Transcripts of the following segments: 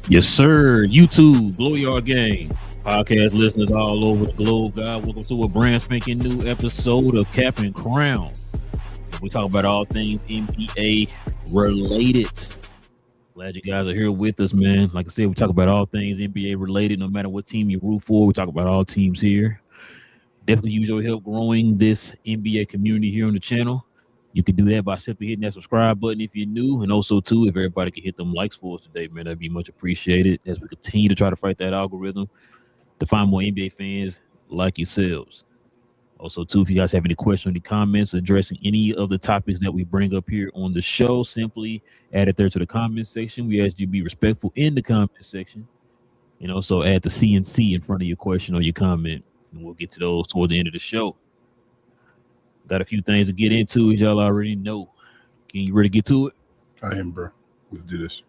Yes, sir. YouTube, Blow Yard Gang. Podcast listeners all over the globe, guys. Welcome to a brand spanking new episode of Cap and Crown. We talk about all things NBA related. Glad you guys are here with us, man. Like I said, we talk about all things NBA related, no matter what team you root for. We talk about all teams here. Definitely use your help growing this NBA community here on the channel. You can do that by simply hitting that subscribe button if you're new. And also, too, if everybody can hit them likes for us today, man, that'd be much appreciated as we continue to try to fight that algorithm to find more NBA fans like yourselves. Also, too, if you guys have any questions or any comments addressing any of the topics that we bring up here on the show, simply add it there to the comment section. We ask you to be respectful in the comment section. And also add the CNC in front of your question or your comment. And we'll get to those toward the end of the show. Got a few things to get into, as y'all already know. Can you ready to get to it? I am, bro. Let's do this.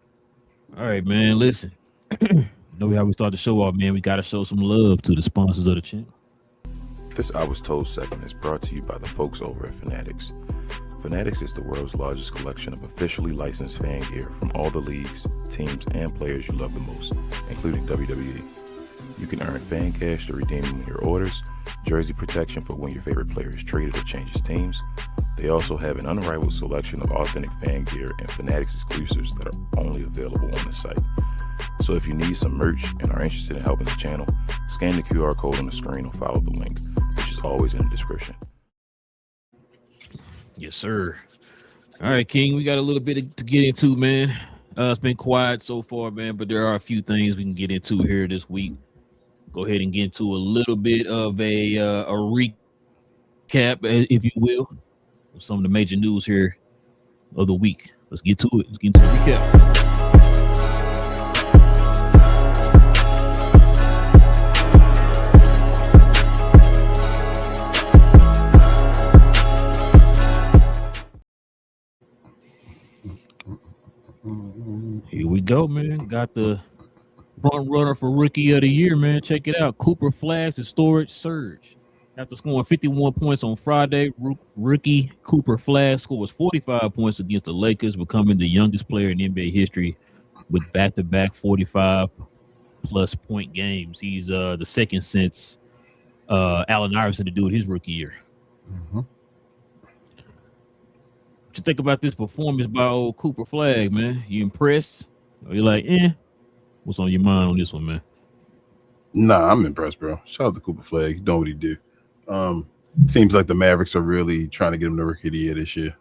All right, man. Listen, you know how we start the show off, man. We got to show some love to the sponsors of the channel. This I Was Told segment is brought to you by the folks over at Fanatics. Fanatics is the world's largest collection of officially licensed fan gear from all the leagues, teams, and players you love the most, including WWE. You can earn fan cash to redeem your orders, jersey protection for when your favorite player is traded or changes teams. They also have an unrivaled selection of authentic fan gear and Fanatics exclusives that are only available on the site. So if you need some merch and are interested in helping the channel, scan the QR code on the screen or follow the link, which is always in the description. Yes, sir. All right, King, we got a little bit to get into, man. It's been quiet so far, man, but there are a few things we can get into here this week. Go ahead and get into a little bit of a recap, if you will, of some of the major news here of the week. Let's get to it. Let's get into the recap. Here we go, man. Got the front runner for Rookie of the Year, man. Check it out. Cooper Flagg's historic surge. After scoring 51 points on Friday, rookie Cooper Flagg scores 45 points against the Lakers, becoming the youngest player in NBA history with back-to-back 45-plus point games. He's the second since Allen Iverson to do it his rookie year. Mm-hmm. What you think about this performance by old Cooper Flagg, man? You impressed? Or you like, What's on your mind on this one, man? Nah, I'm impressed, bro. Shout out to Cooper Flagg. He's doing what he do. Seems like the Mavericks are really trying to get him the Rookie of the Year this year,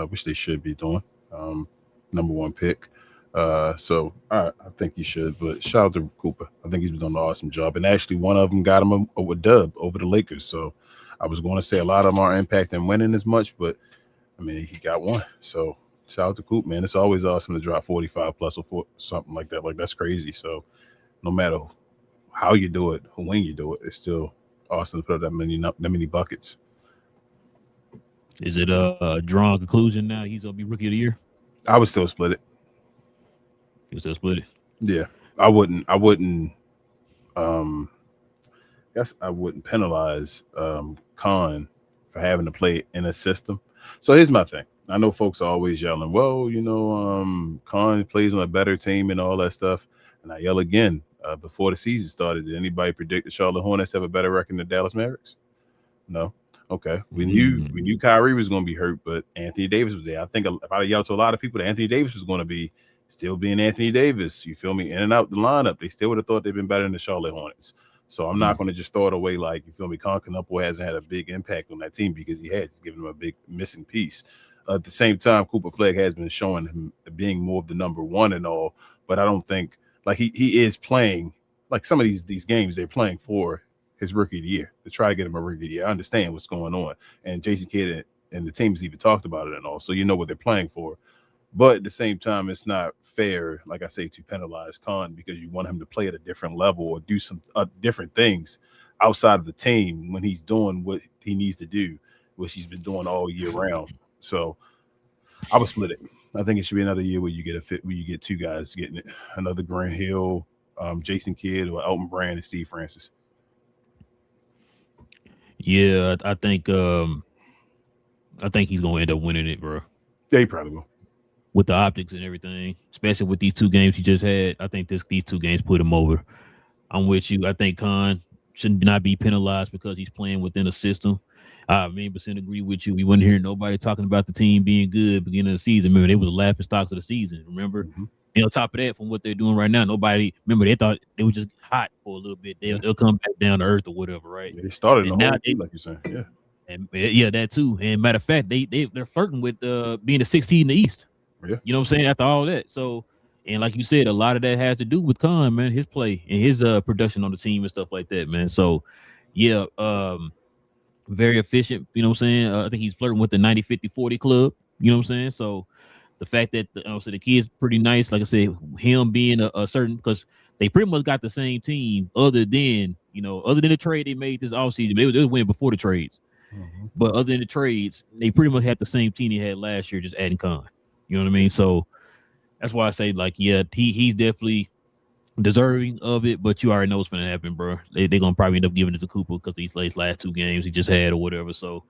which they should be doing. Number one pick. So I think he should. But shout out to Cooper. I think he's been doing an awesome job. And actually, one of them got him a dub over the Lakers. So I was going to say a lot of them aren't impacting winning as much, but I mean, he got one. So shout out to Coop, man. It's always awesome to drop 45 plus or something like that. Like, that's crazy. So no matter how you do it or when you do it, it's still awesome to put up that many buckets. Is it a drawn conclusion now? He's gonna be Rookie of the Year. I would still split it. You still split it? Yeah, I wouldn't. Guess I wouldn't penalize Khan for having to play in a system. So here's my thing. I know folks are always yelling, well, Khan plays on a better team and all that stuff. And I yell again, before the season started, did anybody predict the Charlotte Hornets have a better record than the Dallas Mavericks? No. Okay. We knew Kyrie was going to be hurt, but Anthony Davis was there. I think if I yelled to a lot of people that Anthony Davis was going to be still being Anthony Davis, you feel me, in and out the lineup, they still would have thought they'd been better than the Charlotte Hornets. So I'm not going to just throw it away like, you feel me, Knueppel hasn't had a big impact on that team because he has. He's given them a big missing piece. At the same time, Cooper Flagg has been showing him being more of the number one and all, but I don't think, like, he is playing, like some of these games they're playing for his Rookie of the Year to try to get him a Rookie of the Year. I understand what's going on. And Jason Kidd and the teams even talked about it and all, so you know what they're playing for. But at the same time, it's not fair, like I say, to penalize Khan because you want him to play at a different level or do some different things outside of the team when he's doing what he needs to do, which he's been doing all year round. So I would split it. I think it should be another year where you get two guys getting it. Another Grant Hill, Jason Kidd, or Elton Brand and Steve Francis. Yeah, I think he's gonna end up winning it, bro. Yeah, he probably will. with the optics and everything, especially with these 2 games he just had. I think these 2 games put him over. I'm with you. I think Khan should not be penalized because he's playing within a system. I 100% agree with you. We wouldn't hear nobody talking about the team being good beginning of the season. Remember, they was the laughing stocks of the season. Remember, and on top of that, from what they're doing right now, nobody remember they thought they were just hot for a little bit. They'll come back down to earth or whatever, right? Yeah, they started and the now whole team, like you're saying, yeah. And yeah, that too. And matter of fact, they're flirting with being the 6th seed in the East. Yeah. You know what I'm saying? After all that, so. And like you said, a lot of that has to do with Khan, man, his play and his production on the team and stuff like that, man. So, yeah, very efficient. You know what I'm saying? I think he's flirting with the 90-50-40 club. You know what I'm saying? So, the fact that the kid's pretty nice. Like I said, him being a certain because they pretty much got the same team, other than the trade they made this offseason. They was winning before the trades, but other than the trades, they pretty much had the same team they had last year, just adding Khan. You know what I mean? So. That's why I say, like, yeah, he's definitely deserving of it, but you already know what's going to happen, bro. They're going to probably end up giving it to Cooper because these last 2 games he just had or whatever. So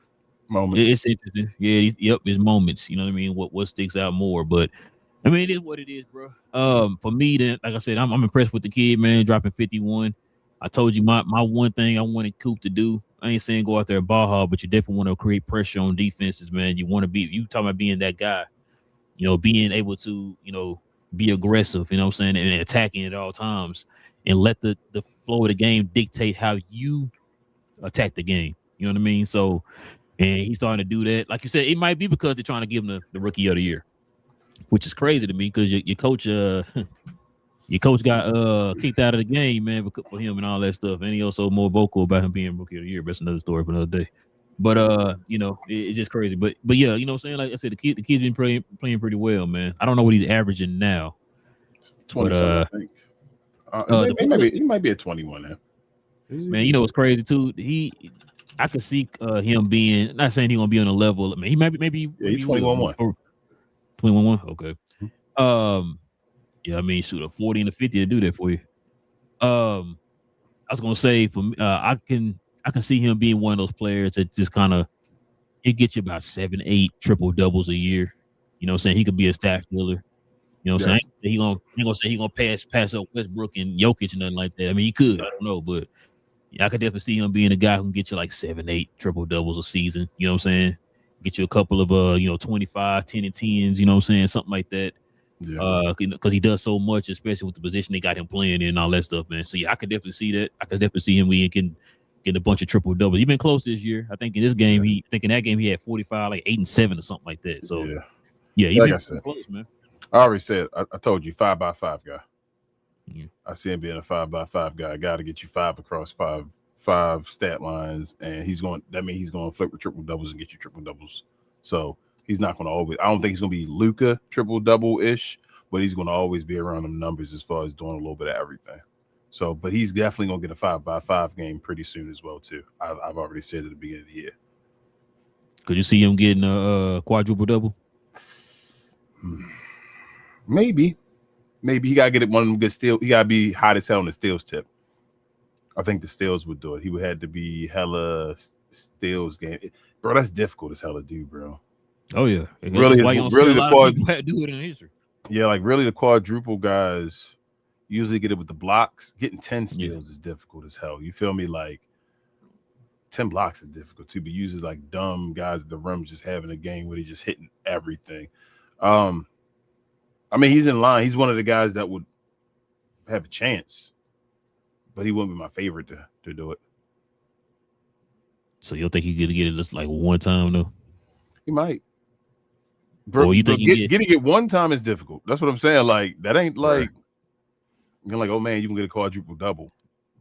moments. It's interesting. Yeah, it's moments. You know what I mean? What sticks out more? But I mean, it is what it is, bro. For me, then, like I said, I'm impressed with the kid, man, dropping 51. I told you my one thing I wanted Coop to do. I ain't saying go out there and ball hard, but you definitely want to create pressure on defenses, man. You want to be talking about being that guy. Being able to, be aggressive, you know what I'm saying, and attacking at all times and let the flow of the game dictate how you attack the game. You know what I mean? So, and he's starting to do that. Like you said, it might be because they're trying to give him the rookie of the year, which is crazy to me because your coach got kicked out of the game, man, for him and all that stuff. And he also more vocal about him being rookie of the year. That's another story for another day. But it's just crazy. But yeah, you know what I'm saying? Like I said, the kid's been playing pretty well, man. I don't know what he's averaging now. 27, I think. He might be at 21 now. Man, you know what's crazy too? I could see him being, not saying he's gonna be on a level. I mean, he maybe he's 21-1. 21-1, okay. Yeah, I mean, shoot, a 40 and a 50 to do that for you. I was gonna say for me, I can see him being one of those players that just kind of he get you about 7-8 triple doubles a year. You know what I'm saying? He could be a stat filler. You know what I'm saying? He gonna say he gonna pass up Westbrook and Jokic and nothing like that. I mean, he could. I don't know, but I could definitely see him being a guy who can get you like 7-8 triple doubles a season. You know what I'm saying? Get you a couple of 25, 10 and 10s. You know what I'm saying? Something like that. Yeah. Because he does so much, especially with the position they got him playing in and all that stuff, man. So yeah, I could definitely see that. I could definitely see him getting a bunch of triple doubles. He's been close this year. I think in this game, in that game he had 45, like 8 and 7 or something like that. So yeah, he's been close, man. I already said, I told you, 5x5 guy. Yeah. I see him being a 5x5 guy. Got to get you 5 across five stat lines, and that means he's going to flip with triple doubles and get you triple doubles. So he's not going to always. I don't think he's going to be Luka triple double ish, but he's going to always be around them numbers as far as doing a little bit of everything. So, but he's definitely going to get a 5x5 game pretty soon as well too. I've already said at the beginning of the year. Could you see him getting a quadruple double? Maybe he gotta get it one of them good steals. He gotta be hot as hell on the steals tip. I think the steals would do it. He would have to be hella steals game, bro. That's difficult as hell to do, bro. Oh yeah, really the do it in history. Yeah, like really the quadruple guys usually get it with the blocks. Getting 10 steals is difficult as hell. You feel me? Like 10 blocks is difficult too, but usually like dumb guys at the rim just having a game where they just hitting everything. I mean, he's in line. He's one of the guys that would have a chance, but he wouldn't be my favorite to do it. So you don't think he could get it just like one time though? He might. Bro, you think getting it one time is difficult. That's what I'm saying. Like that ain't like you're like, oh man, you can get a quadruple double.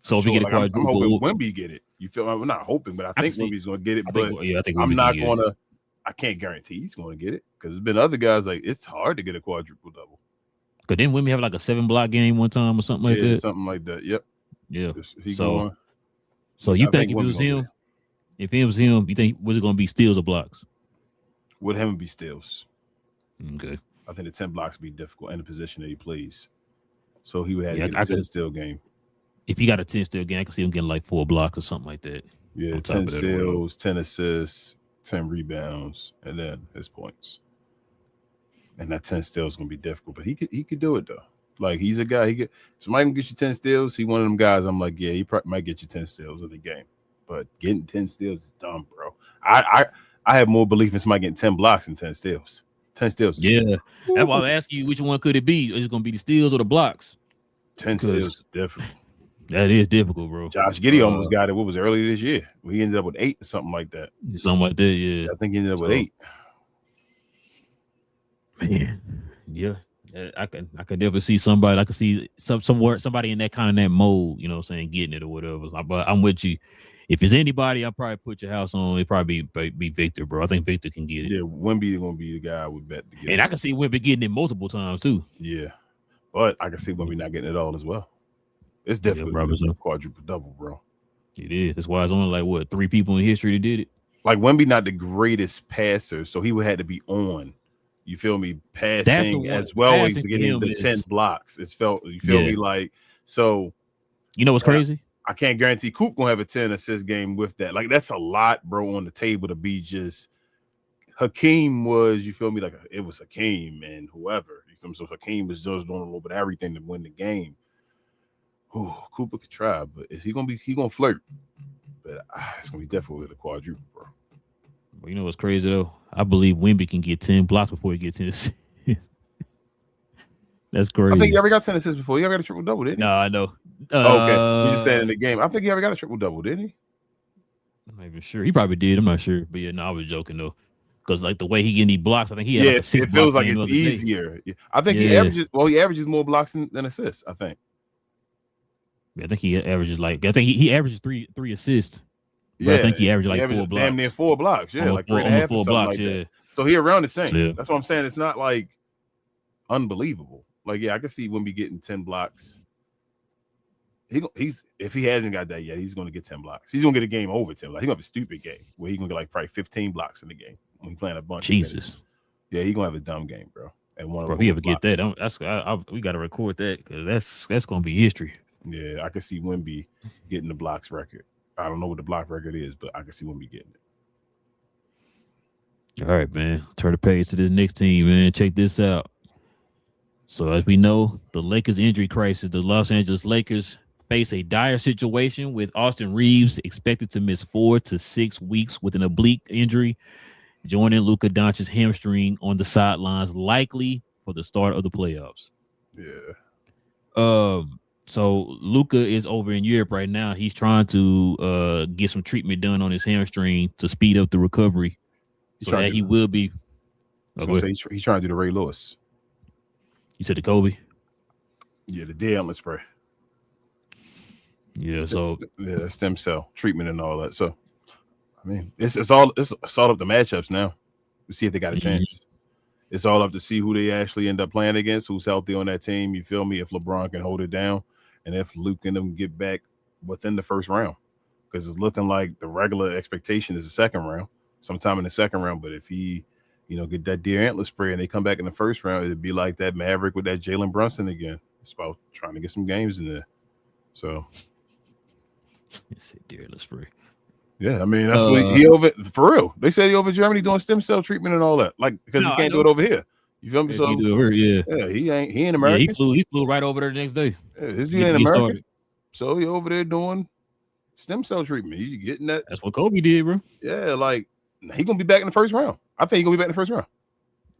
So if you get a quadruple, I'm hoping Wemby get it. You feel? I'm not hoping, but I think Wemby's going to get it. I think I'm not going to. I can't guarantee he's going to get it because there's been other guys like it's hard to get a quadruple double. Because then Wemby have like a 7-block game one time or something like that. Something like that. Yep. Yeah. So you think if it was him, you think was it going to be steals or blocks? Would him be steals? Okay. I think the 10 blocks would be difficult in the position that he plays. So he would have to get a 10 steal game. If he got a 10 steal game, I can see him getting like 4 blocks or something like that. Yeah, 10 steals, 10 assists, 10 rebounds, and then his points. And that 10 steals is gonna be difficult, but he could do it though. Like he's a guy. He could somebody can get you 10 steals. He one of them guys. I'm like, yeah, he might get you 10 steals in the game, but getting 10 steals is dumb, bro. I have more belief in somebody getting 10 blocks than 10 steals. 10 steals. Yeah, that's why I'm asking you which one could it be? Is it gonna be the steals or the blocks? 10 steals is difficult. That is difficult, bro. Josh Giddey almost got it. What was it, earlier this year? He ended up with 8 or something like that. Something like that, yeah. I think he ended up with 8. Man, yeah. I can definitely see somebody. I can see somebody in that kind of that mode, you know what I'm saying, getting it or whatever. But I'm with you. If it's anybody, I'll probably put your house on. It'd probably be Victor, bro. I think Victor can get it. Yeah, Wemby gonna be the guy I would bet to get and I can see Wemby getting it multiple times too. Yeah. But I can see Wemby not getting it all as well. It's definitely a quadruple double, bro. It is. That's why it's only like 3 people in history that did it. Like Wemby not the greatest passer, so he would have to be on. You feel me? Passing as well as getting the 10 blocks. You feel me? Like, so. You know what's crazy? I can't guarantee Coop gonna have a 10 assist game with that. Like, that's a lot, bro, on the table to be just. Hakeem was, you feel me? Like, it was Hakeem and whoever. You feel me? So Hakeem was just doing a little bit of everything to win the game. Ooh, Cooper could try, but is he gonna flirt? But it's gonna be definitely the quadruple, bro. Well, you know what's crazy though? I believe Wemby can get 10 blocks before he gets 10 assists. That's crazy. I think he ever got 10 assists before. He ever got a triple double, didn't he? No, I know. Okay, you just saying in the game. I think he ever got a triple double, didn't he? I'm not even sure. He probably did. I'm not sure, but yeah, no, I was joking though. Because like the way he getting these blocks, I think he had like a 6 it feels like it's easier. Yeah. I think he averages more blocks than assists. I think. Yeah, I think he averages he averages three assists. Yeah, I think he averaged like 4 blocks. Damn near 4 blocks. Yeah, like 3.5 or something blocks, like that. So he around the same. Yeah. That's what I'm saying. It's not like unbelievable. Like, yeah, I can see Wemby getting 10 blocks. He's if he hasn't got that yet, he's going to get 10 blocks. He's going to get a game over 10. Like, he's going to have a stupid game where he's going to get like probably 15 blocks in the game when he's playing a bunch. Jesus. Yeah, he's going to have a dumb game, bro. And one bro, if we ever get that, we got to record that because that's going to be history. Yeah, I can see Wemby getting the blocks record. I don't know what the block record is, but I can see Wemby getting it. All right, man. Turn the page to this next team, man. Check this out. So as we know, the Lakers injury crisis, the Los Angeles Lakers face a dire situation with Austin Reeves expected to miss 4 to 6 weeks with an oblique injury, joining Luka Doncic's hamstring on the sidelines, likely for the start of the playoffs. Yeah. So Luka is over in Europe right now. He's trying to get some treatment done on his hamstring to speed up the recovery. So that he will be. He's trying to do the Ray Lewis. You said the Kobe? Yeah, the deodorant spray. Yeah, stem cell treatment and all that. So, I mean, it's all up to matchups now to see if they got a chance. It's all up to see who they actually end up playing against, who's healthy on that team. You feel me? If LeBron can hold it down, and if Luke and them get back within the first round, because it's looking like the regular expectation is the second round, sometime in the second round. But if he, get that deer antler spray and they come back in the first round, it'd be like that Maverick with that Jalen Brunson again. It's about trying to get some games in there. So, deer antler spray. Yeah, I mean that's what he over for real. They said he over in Germany doing stem cell treatment and all that, like because he can't do it over here. You feel me? So he ain't American. Yeah, he flew right over there the next day. Yeah, his dude ain't American. So he over there doing stem cell treatment. He getting that. That's what Kobe did, bro. Yeah, like he gonna be back in the first round. I think he gonna be back in the first round.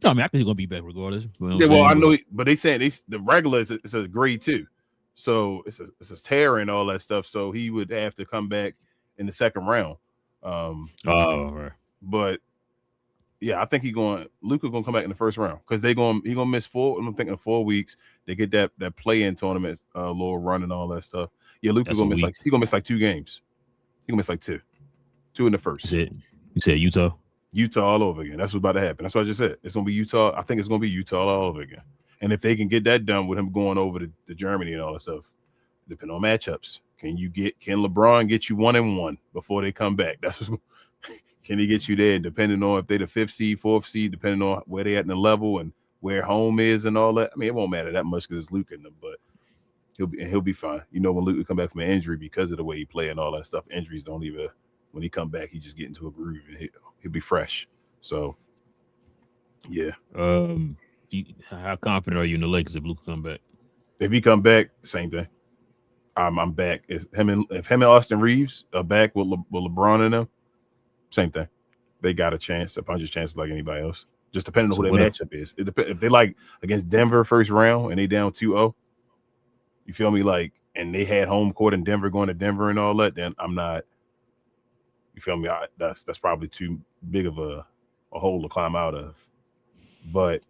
No, I mean I think he's gonna be back regardless. I know, but they saying the regular is a grade 2, so it's a tear and all that stuff. So he would have to come back in the second round. Right. But yeah, I think Luka gonna come back in the first round because he gonna miss 4. I'm thinking 4 weeks. They get that play-in tournament, little run and all that stuff. Yeah, Luka gonna miss like 2 games. He gonna miss like 2 in the first. You said Utah all over again. That's what's about to happen. That's what I just said. It's gonna be Utah. I think it's gonna be Utah all over again. And if they can get that done with him going over to Germany and all that stuff, depending on matchups. Can LeBron get you 1-1 before they come back? Can he get you there? Depending on if they're the 5th seed, 4th seed, depending on where they at in the level and where home is and all that. I mean, it won't matter that much because it's Luka in them, but he'll be fine. When Luka come back from an injury because of the way he play and all that stuff, injuries don't even. When he come back, he just get into a groove and he'll be fresh. So, yeah. how confident are you in the Lakers if Luka come back? If he come back, same thing. I'm back. If him and Austin Reeves are back with LeBron and them, same thing. They got a bunch of chances like anybody else. Just depending on who their matchup is. It depends if they like against Denver first round and they down 2-0. You feel me? Like, and they had home court in Denver going to Denver and all that. Then I'm not. You feel me? That's probably too big of a hole to climb out of. But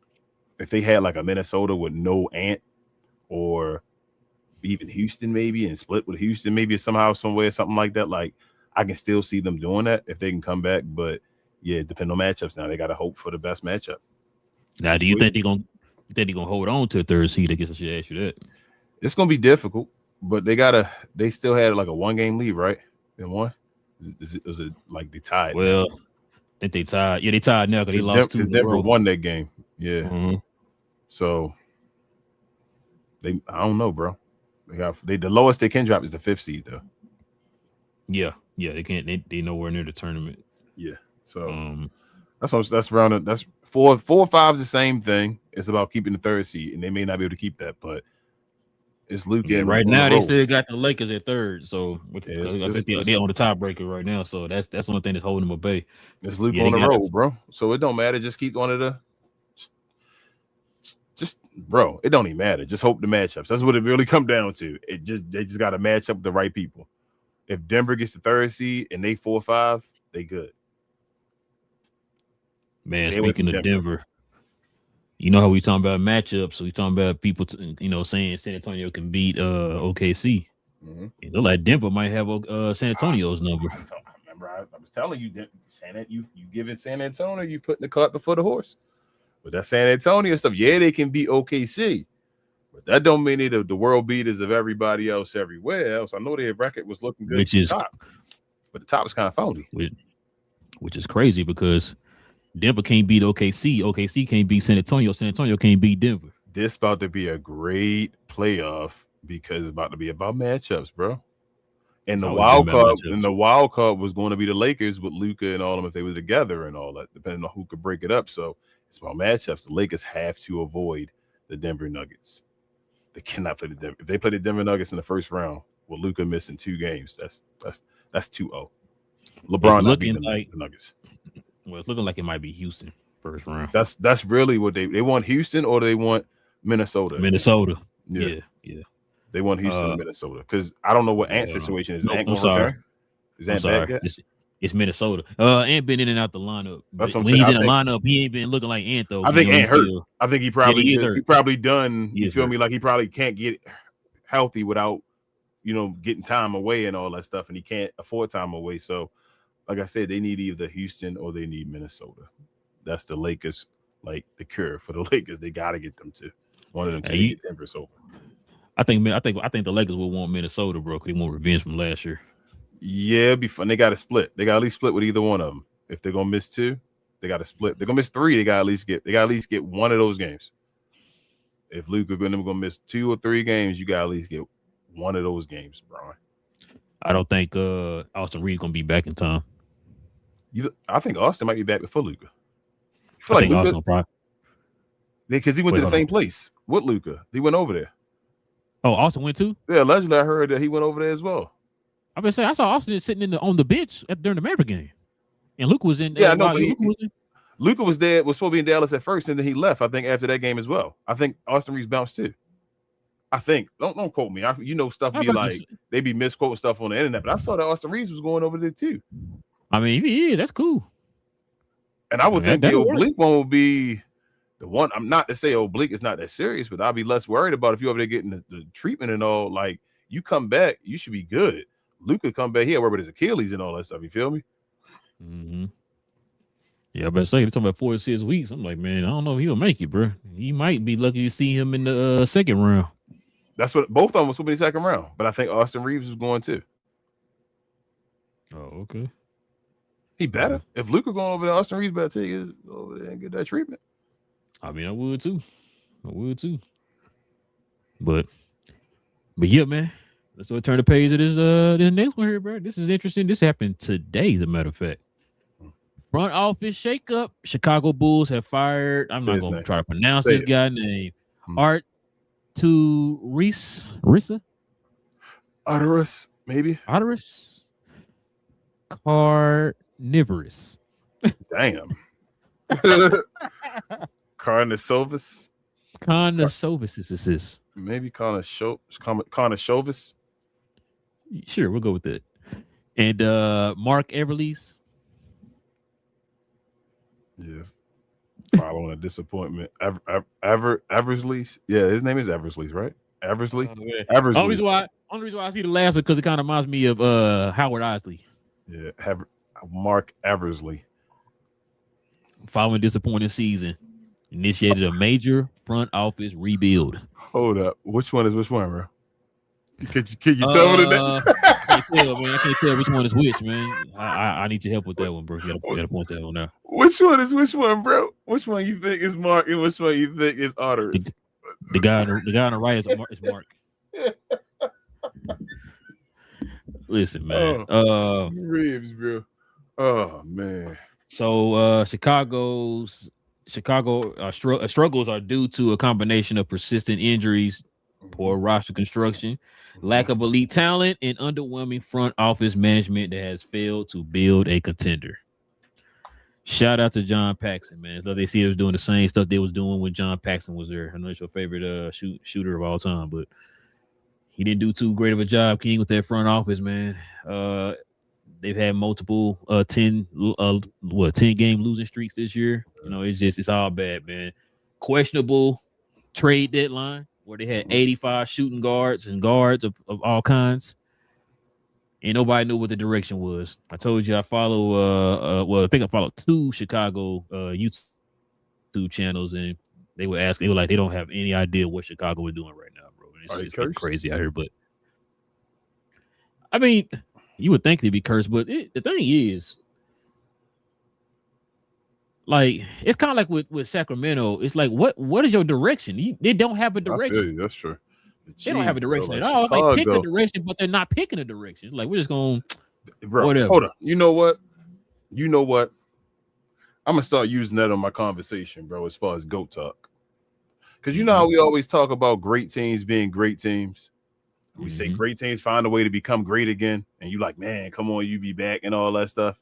if they had like a Minnesota with no Ant or even Houston maybe and split with Houston maybe somehow, some way or something like that, like I can still see them doing that if they can come back. But yeah, depending on matchups now, they got to hope for the best matchup. Now, do you think they're gonna hold on to a third seed? I guess I should ask you that. It's gonna be difficult, but they still had like a 1-game lead, right? And one. Was it like they tied? Well, I think they tied. Yeah, they tied now because they lost 2 in a Denver row. won that game. Yeah. Mm-hmm. So I don't know, bro. The lowest they can drop is the 5th seed though. Yeah, they can't. They nowhere near the tournament. Yeah. So that's around. That's 4 or 5 is the same thing. It's about keeping the 3rd seed, and they may not be able to keep that, but it's Luka. Yeah, right now they still got the Lakers at 3rd, so I think they're on the tiebreaker right now. So that's the only thing that's holding them at bay. It's Luka on the road, bro. So it don't matter. Just keep one of the. Just bro, it don't even matter. Just hope the matchups. That's what it really come down to. They just got to match up with the right people. If Denver gets the 3rd seed and they 4-5, they good. Man, speaking of Denver, you know how we talking about matchups. So we talking about people, saying San Antonio can beat OKC. Mm-hmm. It look like Denver might have San Antonio's number. I was telling you, you giving San Antonio, you putting the cart before the horse. But that San Antonio stuff, yeah, they can beat OKC, but that don't mean they're the world beaters of everybody else everywhere else. I know their record was looking good, but the top was kind of phony, which is crazy because Denver can't beat OKC. OKC can't beat San Antonio. San Antonio can't beat Denver. This about to be a great playoff because it's about to be about matchups, bro. And the wild card was going to be the Lakers with Luka and all of them if they were together and all that, depending on who could break it up. So it's about matchups. The Lakers have to avoid the Denver Nuggets. They cannot play the Denver. If they play the Denver Nuggets in the first round with Luka missing 2 games, that's 2-0. LeBron not beating the Nuggets. Well, it's looking like it might be Houston first round. That's really what they want. Houston or they want Minnesota. Yeah. They want Houston or Minnesota because I don't know what Ant's situation is. No, Ant return? Is Ant back yet? It's Minnesota. Ant been in and out the lineup. That's what I'm when saying. he's in the lineup, he ain't been looking like Ant though. I think Ant hurt. I think he probably done. You feel me? Like he probably can't get healthy without getting time away and all that stuff, and he can't afford time away. So, like I said, they need either Houston or they need Minnesota. That's the Lakers, like the cure for the Lakers. They got to get them to one of them to get Denver's over. I think the Lakers will want Minnesota, bro. Because they want revenge from last year. Yeah, it'd be fun. They got to split. They got to at least split with either one of them. If they're gonna miss 2, they got to split. They're gonna miss 3. They got to at least get one of those games. If Luka and them gonna miss 2 or 3 games, you got to at least get one of those games, Brian. I don't think Austin Reeves gonna be back in time. I think Austin might be back before Luka. I think Austin probably because he went to the same place with Luka. He went over there. Oh, Austin went too? Yeah, allegedly I heard that he went over there as well. I've been saying I saw Austin sitting on the bench during the Maverick game, and Luka was in. Yeah, I know. Luka was there. Was supposed to be in Dallas at first, and then he left. I think after that game as well. I think Austin Reeves bounced too. I think. Don't quote me. Stuff be like they be misquoting stuff on the internet, but I saw that Austin Reeves was going over there too. I mean, yeah, that's cool. And I would think the oblique one would be the one. I'm not to say oblique is not that serious, but I'll be less worried about if you over there getting the treatment and all. Like you come back, you should be good. Luka come back here, worry about his Achilles and all that stuff. You feel me? Mm-hmm. Yeah, I better say they're talking about 4 to 6 weeks. I'm like, man, I don't know if he'll make it, bro. He might be lucky to see him in the second round. That's what both of them was supposed to be the second round, but I think Austin Reeves is going too. Oh, okay. He better. If Luka going over there, Austin Reeves better take it over there and get that treatment. I mean, I would too. But yeah, man. Let's go turn the page of this next one here, bro. This is interesting. This happened today, as a matter of fact. Front office shakeup. Chicago Bulls have fired. I'm Say not his going to name. try to pronounce Say this it. guy's name. Hmm. Art to Risa? Otterus, maybe. Otterus? Carnivorous. Damn. Carnisovis. Carnisovis. Maybe Carnisovis. Sure, we'll go with that. And Mark Everly's. Yeah. Following a disappointment. Eversley's. Yeah, his name is Eversley's, right? Eversley. Eversley. Only reason why I see the last one because it kind of reminds me of Howard Isley. Yeah, Mark Eversley. Following a disappointing season, initiated a major front office rebuild. Hold up. Which one is which one, bro? Can you tell me that? I can't tell which one is which, man. I need your help with that one, bro. You gotta point that one out. Which one is which one, bro? Which one you think is Mark and which one you think is Otterus? The guy on the right is Mark. Listen, man. Ribs, bro. Oh man. So Chicago struggles are due to a combination of persistent injuries, poor roster construction, lack of elite talent, and underwhelming front office management that has failed to build a contender. Shout out to John Paxson, man. So they see he was doing the same stuff they was doing when John Paxson was there. I know it's your favorite shooter of all time, but he didn't do too great of a job, King, with that front office, man. They've had multiple 10 game losing streaks this year. You know, it's all bad, man. Questionable trade deadline where they had 85 shooting guards and guards of all kinds. And nobody knew what the direction was. I told you I follow I think I follow 2 Chicago YouTube channels, and they were like, they don't have any idea what Chicago is doing right now, bro. It's crazy out here, but I mean, you would think they'd be cursed, but the thing is, like, it's kind of like with Sacramento. It's like, what is your direction? They don't have a direction. I feel you. That's true. They don't have a direction at all. It's like, pick a direction, but they're not picking a direction. It's like, we're just going, whatever. Hold on. You know what? I'm going to start using that on my conversation, bro, as far as GOAT talk. Because you know how we always talk about great teams being great teams? We say great teams find a way to become great again. And you like, man, come on, you be back and all that stuff.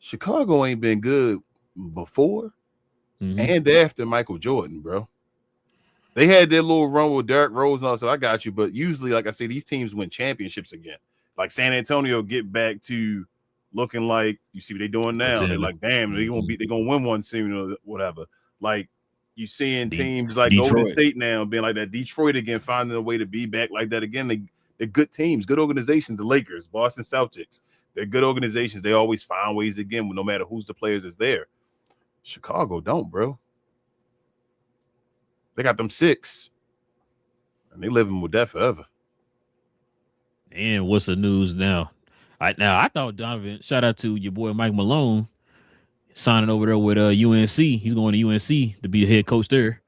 Chicago ain't been good before and after Michael Jordan, bro. They had their little run with Derrick Rose and all that stuff. I got you. But usually, like I say, these teams win championships again. Like San Antonio get back to looking like, you see what they're doing now. They're like, damn, they're gonna win one soon or whatever. Like, you seeing teams like Detroit. Golden State now being like that. Detroit again, finding a way to be back like that again. They're good teams, good organizations. The Lakers, Boston Celtics, they're good organizations. They always find ways again, no matter who's the players is there. Chicago don't, bro. They got them 6, and they living with that forever. And what's the news now? I thought Donovan. Shout out to your boy Mike Malone signing over there with UNC. He's going to UNC to be the head coach there.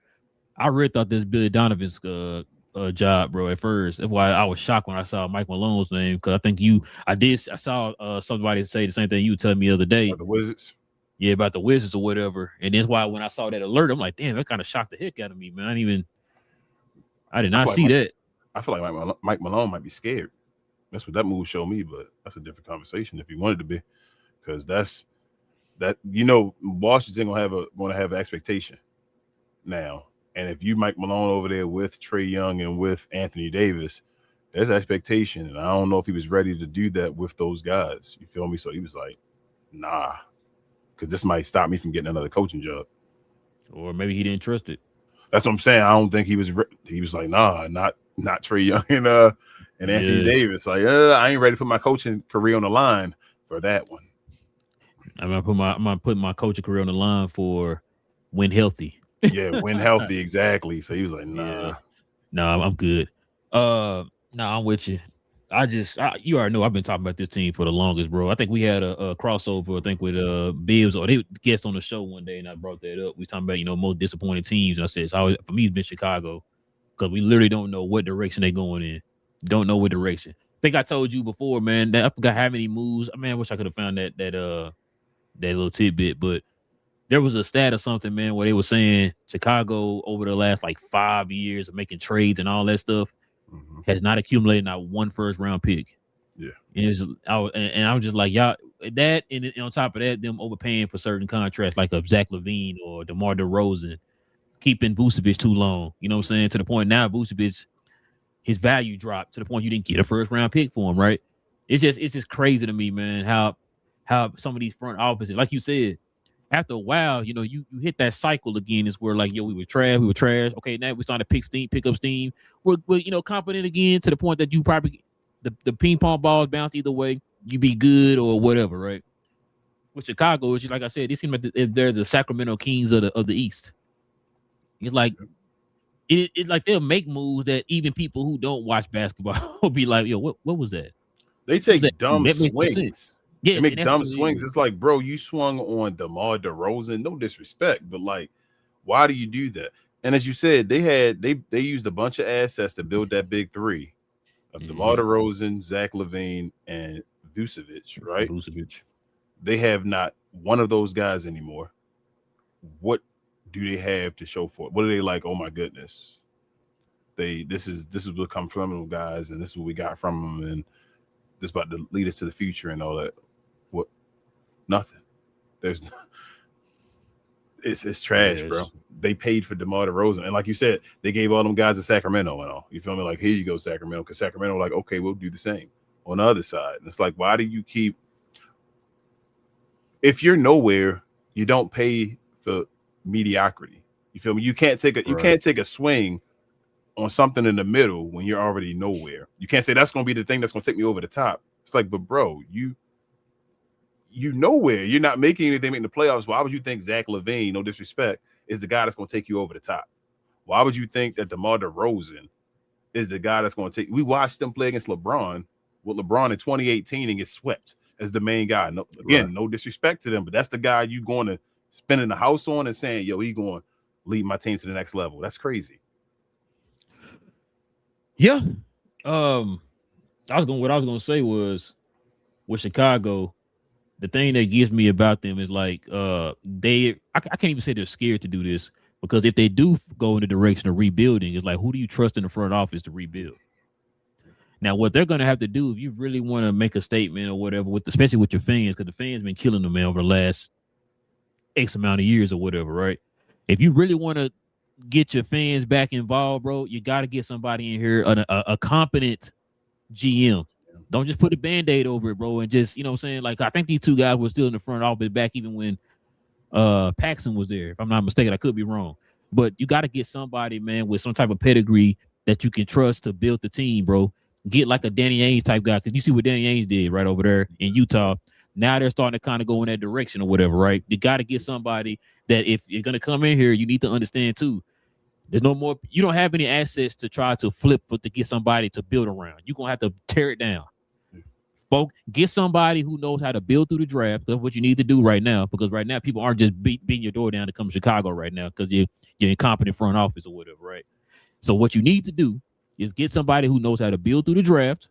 I really thought this Billy Donovan's job, bro. At first, that's why I was shocked when I saw Mike Malone's name, because I think I saw somebody say the same thing you were telling me the other day. About the Wizards. Yeah, about the Wizards or whatever. And that's why when I saw that alert, I'm like, damn, that kind of shocked the heck out of me, man. I did not see that. I feel like Mike Malone might be scared. That's what that move showed me, but that's a different conversation if he wanted to be, because that's Washington gonna have an expectation now. And if you Mike Malone over there with Trae Young and with Anthony Davis, there's expectation. And I don't know if he was ready to do that with those guys. You feel me? So he was like, nah. Because this might stop me from getting another coaching job. Or maybe he didn't trust it. That's what I'm saying. I don't think he was like, nah, not Trae Young and Anthony Davis. Like, I ain't ready to put my coaching career on the line for that one. I'm gonna put my coaching career on the line for when healthy. Yeah, when healthy, exactly. So he was like, nah. No, I'm good. I'm with you. You already know I've been talking about this team for the longest, bro. I think we had a crossover, I think, with Bibbs, or they guest on the show one day, and I brought that up. We talking about, most disappointing teams, and I said, for me, it's been Chicago, because we literally don't know what direction they're going in. Don't know what direction. I think I told you before, man, that I forgot how many moves. Man, I wish I could have found that that little tidbit, but there was a stat or something, man, where they were saying Chicago over the last like 5 years of making trades and all that stuff has not accumulated not one first round pick. Yeah, and I was just like, y'all, that and on top of that, them overpaying for certain contracts like a Zach LaVine or DeMar DeRozan, keeping Vucevic too long. You know what I'm saying? To the point now, Vucevic, his value dropped to the point you didn't get a first round pick for him, right? It's just crazy to me, man, how some of these front offices, like you said, after a while, you hit that cycle again. Is where like, yo, we were trash. Okay, now we starting to pick up steam. We're confident again to the point that you probably the ping pong balls bounce either way. You be good or whatever, right? With Chicago, it's just like I said, they seem like they're the Sacramento Kings of the East. It's like it's like they'll make moves that even people who don't watch basketball will be like, yo, what was that? They take dumb swings. Yeah, they make dumb swings. It's like, bro, you swung on DeMar DeRozan. No disrespect, but like, why do you do that? And as you said, they used a bunch of assets to build that big three of DeMar DeRozan, Zach LaVine, and Vucevic, right? Vucevic. They have not one of those guys anymore. What do they have to show for it? What are they like? Oh my goodness, this is what comes from them guys, and this is what we got from them, and this is about to lead us to the future and all that. What? Nothing. There's no, it's trash, bro. They paid for DeMar DeRozan, and like you said, they gave all them guys to Sacramento and all. You feel me? Like, here you go, Sacramento, because Sacramento like, okay, we'll do the same on the other side. And it's like, why do you keep? If you're nowhere, you don't pay for mediocrity. You feel me? You can't take a swing on something in the middle when you're already nowhere. You can't say that's going to be the thing that's going to take me over the top. It's like, but bro, you nowhere. You're not making anything in the playoffs. Why would you think Zach LaVine, no disrespect, is the guy that's going to take you over the top? Why would you think that DeMar DeRozan is the guy that's going to take? We watched them play against LeBron with LeBron in 2018 and get swept as the main guy. No, again, no disrespect to them, but that's the guy you going to spending the house on and saying, yo, he going to lead my team to the next level. That's crazy. Yeah. What I was going to say was with Chicago, the thing that gets me about them is like I can't even say they're scared to do this, because if they do go in the direction of rebuilding, it's like, who do you trust in the front office to rebuild? Now, what they're going to have to do, if you really want to make a statement or whatever, especially with your fans, because the fans been killing them, man, over the last X amount of years or whatever, right? If you really want to get your fans back involved, bro, you got to get somebody in here, a competent GM. Don't just put a Band-Aid over it, bro, and just, you know what I'm saying? Like, I think these two guys were still in the front office back even when Paxson was there, if I'm not mistaken. I could be wrong. But you got to get somebody, man, with some type of pedigree that you can trust to build the team, bro. Get like a Danny Ainge type guy, because you see what Danny Ainge did right over there in Utah. Now they're starting to kind of go in that direction or whatever, right? You got to get somebody that, if you're going to come in here, you need to understand too, there's no more, you don't have any assets to try to flip to get somebody to build around. You're going to have to tear it down. Folks, get somebody who knows how to build through the draft. That's what you need to do right now, because right now people aren't just beating your door down to come to Chicago right now because you're incompetent front office or whatever, right? So what you need to do is get somebody who knows how to build through the draft.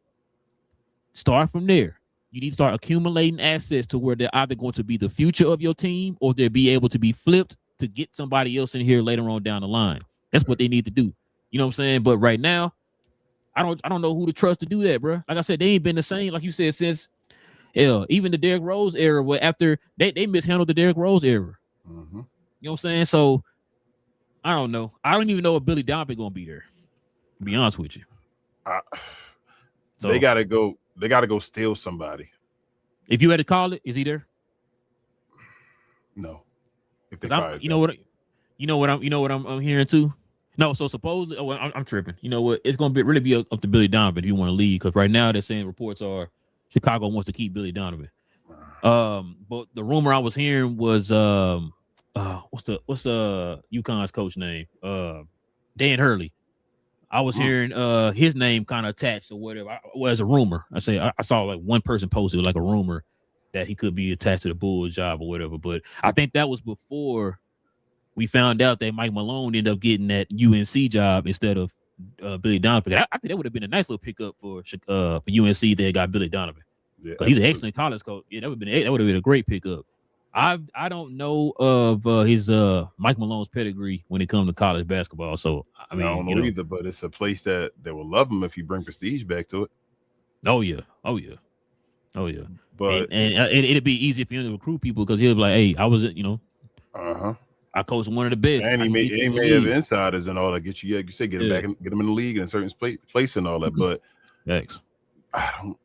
Start from there. You need to start accumulating assets to where they're either going to be the future of your team or they'll be able to be flipped to get somebody else in here later on down the line. That's what they need to do. You know what I'm saying? But right now, I don't know who to trust to do that, bro. Like I said, they ain't been the same, like you said, since even the Derrick Rose era, where after they mishandled the Derrick Rose era. Mm-hmm. You know what I'm saying? So I don't know. I don't even know if Billy Donovan gonna be there, to be honest with you. So they gotta go steal somebody. If you had to call it, is he there? No. If they you know what I'm hearing too. No, so supposedly, I'm tripping. You know what? It's gonna really be up to Billy Donovan if you want to leave, because right now they're saying reports are Chicago wants to keep Billy Donovan. But the rumor I was hearing was what's UConn's coach name? Dan Hurley. I was hearing his name kind of attached or whatever. As a rumor. I saw like one person posted like a rumor that he could be attached to the Bulls job or whatever. But I think that was before we found out that Mike Malone ended up getting that UNC job instead of Billy Donovan. I think that would have been a nice little pickup for UNC. They got Billy Donovan. Yeah, he's an excellent college coach. Yeah, that would have been a great pickup. I don't know of his Mike Malone's pedigree when it comes to college basketball. So I mean, I don't know either, but it's a place that will love him if you bring prestige back to it. Oh yeah. But it'd be easy for him to recruit people because he'll be like, hey, I was I coached one of the best. And he may have insiders and all that. Get you say get him back and get him in the league in a certain place and all that. But thanks. I don't.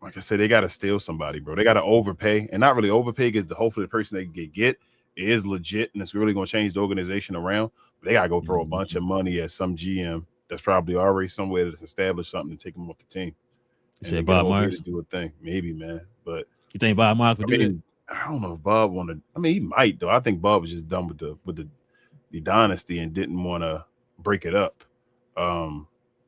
Like I said, they got to steal somebody, bro. They got to overpay, and not really overpay because hopefully the person they get is legit and it's really going to change the organization around. But they got to go throw a bunch of money at some GM that's probably already somewhere that's established something to take them off the team. You said Bob Myers to do a thing, maybe, man. But you think Bob Myers would do it? I don't know if Bob wanted. I mean, he might though. I think Bob was just done with the dynasty and didn't want to break it up.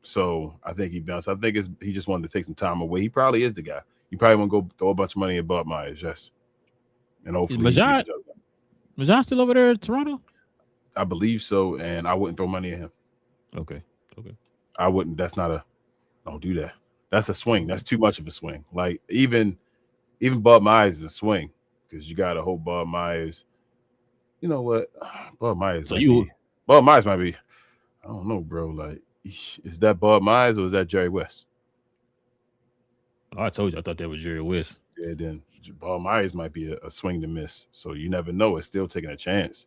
So I think he bounced. I think he just wanted to take some time away. He probably is the guy. You probably want to go throw a bunch of money at Bob Myers, yes. And hopefully, Majai still over there in Toronto? I believe so, and I wouldn't throw money at him. Okay. I wouldn't. Don't do that. That's a swing. That's too much of a swing. Like even Bob Myers is a swing because you got to hope Bob Myers. You know what? Bob Myers. Bob Myers might be. I don't know, bro. Like, is that Bob Myers or is that Jerry West? Oh, I told you. I thought that was Jerry West. Yeah, then Bob Myers might be a swing to miss. So you never know. It's still taking a chance.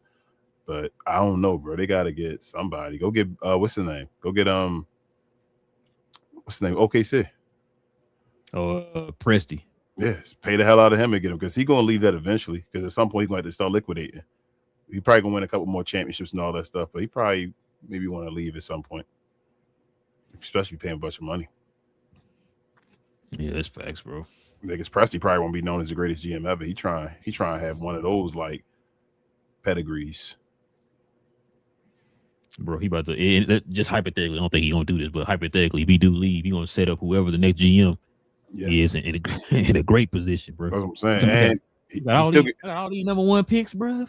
But I don't know, bro. They got to get somebody. Go get what's the name? Go get what's the name? OKC. Presti. Yes, pay the hell out of him and get him because he's going to leave that eventually. Because at some point he's going to have to start liquidating. He probably going to win a couple more championships and all that stuff. But he probably maybe want to leave at some point, especially paying a bunch of money. Yeah, that's facts, bro. Because Presti probably won't be known as the greatest GM ever. He trying to have one of those like pedigrees. Bro, he about to just hypothetically. I don't think he gonna do this, but hypothetically, if he do leave, he gonna set up whoever the next GM is in a great position, bro. That's what I'm saying. And he still get all these number one picks, bro.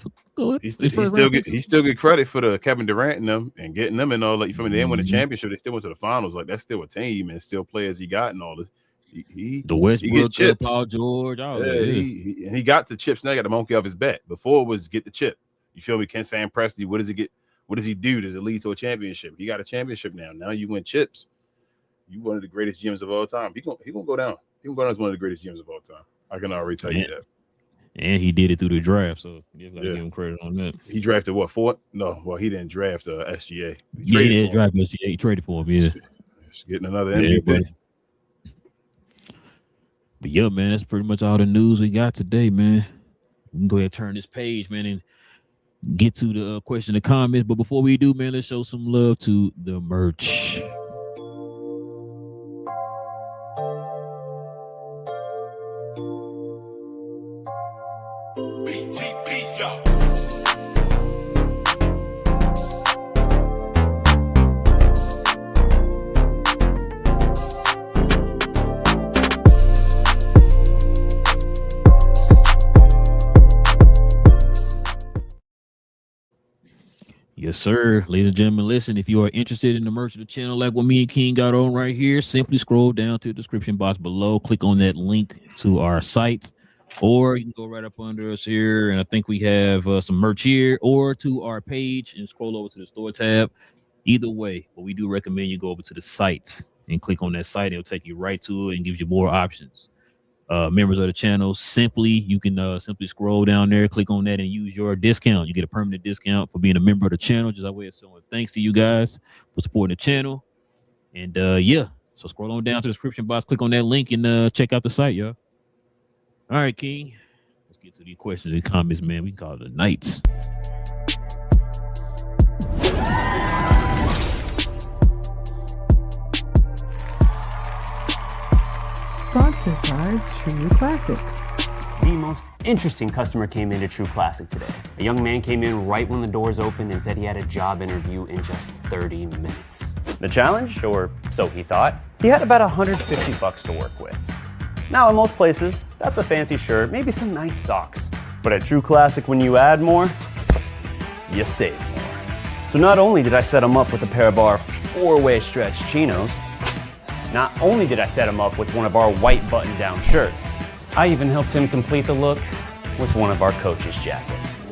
He still get credit for the Kevin Durant and them and getting them and all that. You feel me? They didn't win the championship. They still went to the finals. Like that's still a team and still players he got and all this. The Westbrook, Paul George, he got the chips. Now he got the monkey off his back. Before it was get the chip. You feel me? Ken Sam Presti, what does he get? What does he do? Does it lead to a championship? He got a championship now. Now you win chips. You one of the greatest GMs of all time. He gonna go down. He gonna go down as one of the greatest GMs of all time. I can already tell you that. And he did it through the draft, so you gotta give him credit on that. He drafted what? 4? No, well, he didn't draft SGA. He didn't draft SGA. He traded for him. Yeah, just getting another MVP. But yeah, man, that's pretty much all the news we got today, man. We can go ahead and turn this page, man, and get to the question and comments. But before we do, man, let's show some love to the merch. Yes, sir. Ladies and gentlemen, listen, if you are interested in the merch of the channel like what me and King got on right here, simply scroll down to the description box below, click on that link to our site, or you can go right up under us here, and I think we have some merch here, or to our page and scroll over to the store tab. Either way, but we do recommend you go over to the site and click on that site. It'll take you right to it and gives you more options. Members of the channel, you can simply scroll down there, click on that, and use your discount. You get a permanent discount for being a member of the channel. Just a way of saying thanks to you guys for supporting the channel. And so scroll on down to the description box, click on that link, and check out the site, y'all. All right, King. Let's get to the questions and comments, man. We can call it the nights. Sponsored by True Classic. The most interesting customer came into True Classic today. A young man came in right when the doors opened and said he had a job interview in just 30 minutes. The challenge, or so he thought, he had about $150 to work with. Now in most places, that's a fancy shirt, maybe some nice socks. But at True Classic, when you add more, you save more. So not only did I set him up with a pair of our 4-way stretch chinos, not only did I set him up with one of our white button-down shirts, I even helped him complete the look with one of our coaches' jackets.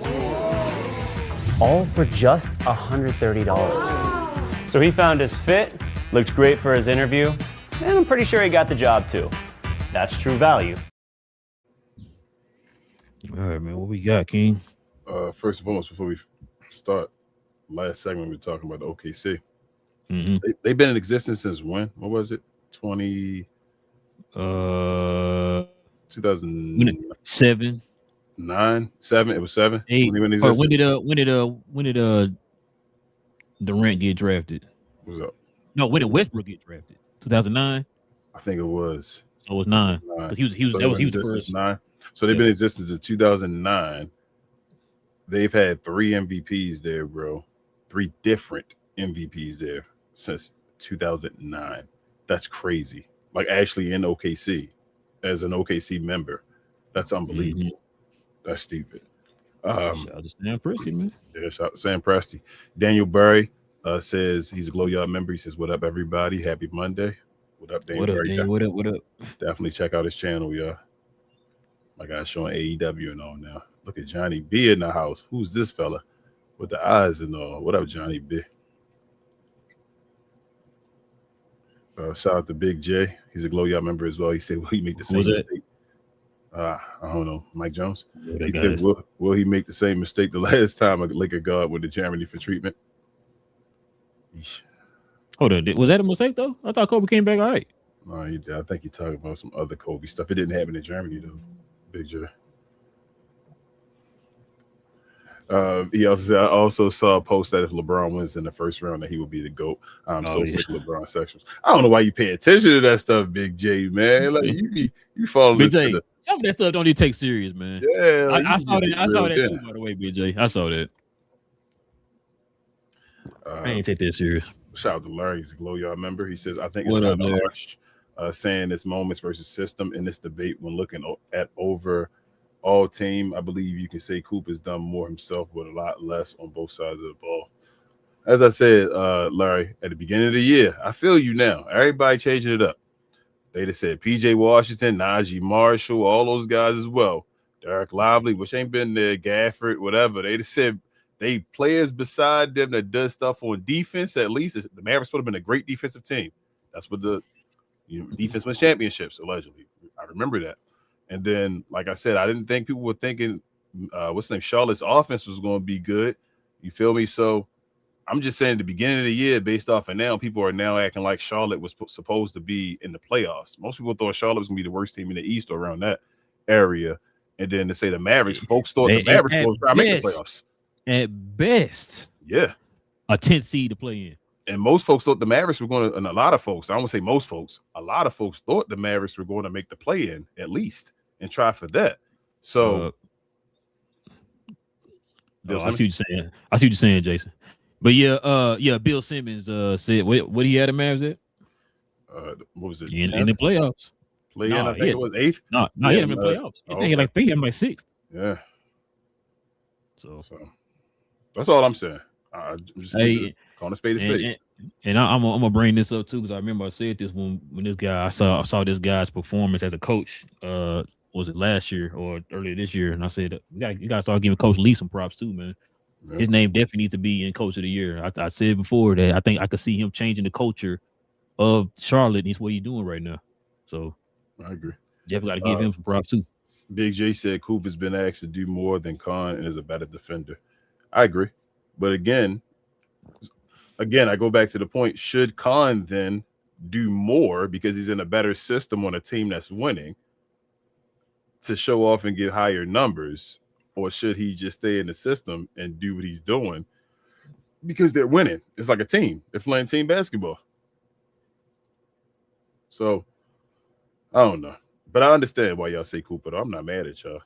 All for just $130. So he found his fit, looked great for his interview, and I'm pretty sure he got the job too. That's true value. All right, man. What we got, King? First and foremost, before we start, last segment we were talking about the OKC. Mm-hmm. They've been in existence since when? What was it? 2007, 7. It was 7. 8. When When did Durant get drafted? What's up? No, when did Westbrook get drafted? 2009. I think it was. So it was 9. Because he was the first. 9. So they've been in existence in 2009. They've had 3 MVPs there, bro. 3 different MVPs there since 2009. That's crazy. Like actually in OKC as an OKC member. That's unbelievable. Mm-hmm. That's stupid. Shout out to Sam Presti, man. Yeah, shout out to Sam Presti. Daniel Burry says he's a Glow Yard member. He says, "What up, everybody? Happy Monday." What up, Daniel Burry? What up? Definitely check out his channel, y'all. My guy's showing AEW and all now. Look at Johnny B in the house. Who's this fella with the eyes and all? What up, Johnny B? Shout out to Big J. He's a Glow Yard member as well. He said, "Will he make the same mistake?" I don't know. Mike Jones. He said, "Will he make the same mistake the last time a Laker guard went to Germany for treatment?" Eesh. Hold on. Was that a mistake though? I thought Kobe came back all right. No, I think you're talking about some other Kobe stuff. It didn't happen in Germany though. Big J. He also said, I also saw a post that if LeBron wins in the first round, that he will be the GOAT. I'm so sick of LeBron sections. I don't know why you pay attention to that stuff, Big J, man. Like you follow Big J. Some of that stuff don't even take serious, man. Yeah, like I saw that. I saw that too, by the way, Big J. I saw that. I ain't take that serious. Shout out to Larry. He's a Glow Yard member. He says, I think it's kind of harsh saying it's moments versus system in this debate when looking at over all team. I believe you can say Coop has done more himself, but a lot less on both sides of the ball. As I said, Larry, at the beginning of the year, I feel you now. Everybody changing it up. They just said PJ Washington, Najee Marshall, all those guys as well. Derek Lively, which ain't been there, Gafford, whatever. They just said they players beside them that does stuff on defense. At least the Mavericks would have been a great defensive team. That's what the defense wins championships, allegedly. I remember that. And then, like I said, I didn't think people were thinking, what's the name? Charlotte's offense was going to be good. You feel me? So I'm just saying, at the beginning of the year, based off of now, people are now acting like Charlotte was supposed to be in the playoffs. Most people thought Charlotte was going to be the worst team in the East or around that area. And then to say the Mavericks, folks thought the Mavericks were trying to make the playoffs. At best, yeah, a 10th seed to play in. And most folks thought the Mavericks were going to, and a lot of folks, I don't want to say most folks, a lot of folks thought the Mavericks were going to make the play in at least and try for that. So, I see what you're saying. I see what you're saying, Jason. But yeah, Bill Simmons said what he had the Mavs at? What was it? In the playoffs. I think it was 8th. No, he had him in the playoffs. I think he had him like 6th. Yeah. So that's all I'm saying. I'm just calling a spade a spade. And I'm gonna bring this up too because I remember I said this when this guy I saw this guy's performance as a coach. Was it last year or earlier this year? And I said you gotta start giving Coach Lee some props too, man. Yeah. His name definitely needs to be in Coach of the Year. I said before that I think I could see him changing the culture of Charlotte. And it's what he's doing right now. So I agree. Definitely got to give him some props too. Big J said Coop has been asked to do more than Khan and is a better defender. I agree. But again, I go back to the point, should Khan then do more because he's in a better system on a team that's winning to show off and get higher numbers, or should he just stay in the system and do what he's doing because they're winning? It's like a team. They're playing team basketball. So, I don't know. But I understand why y'all say Cooper, though. I'm not mad at y'all.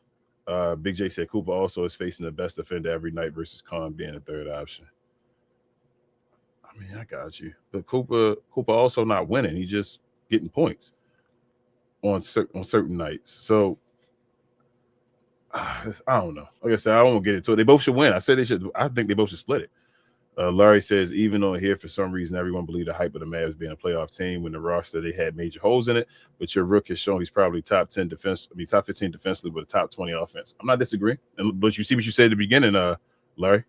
Big J said Cooper also is facing the best defender every night versus Khan being a third option. I mean, I got you. But Cooper also not winning. He's just getting points on certain nights. So, I don't know. Like I said, I won't get into it. They both should win. I think they both should split it. Larry says, even on here, for some reason, everyone believed the hype of the Mavs being a playoff team when the roster they had major holes in it. But your rookie has shown he's probably top 15 defensively with a top 20 offense. I'm not disagreeing. But you see what you said at the beginning, Larry.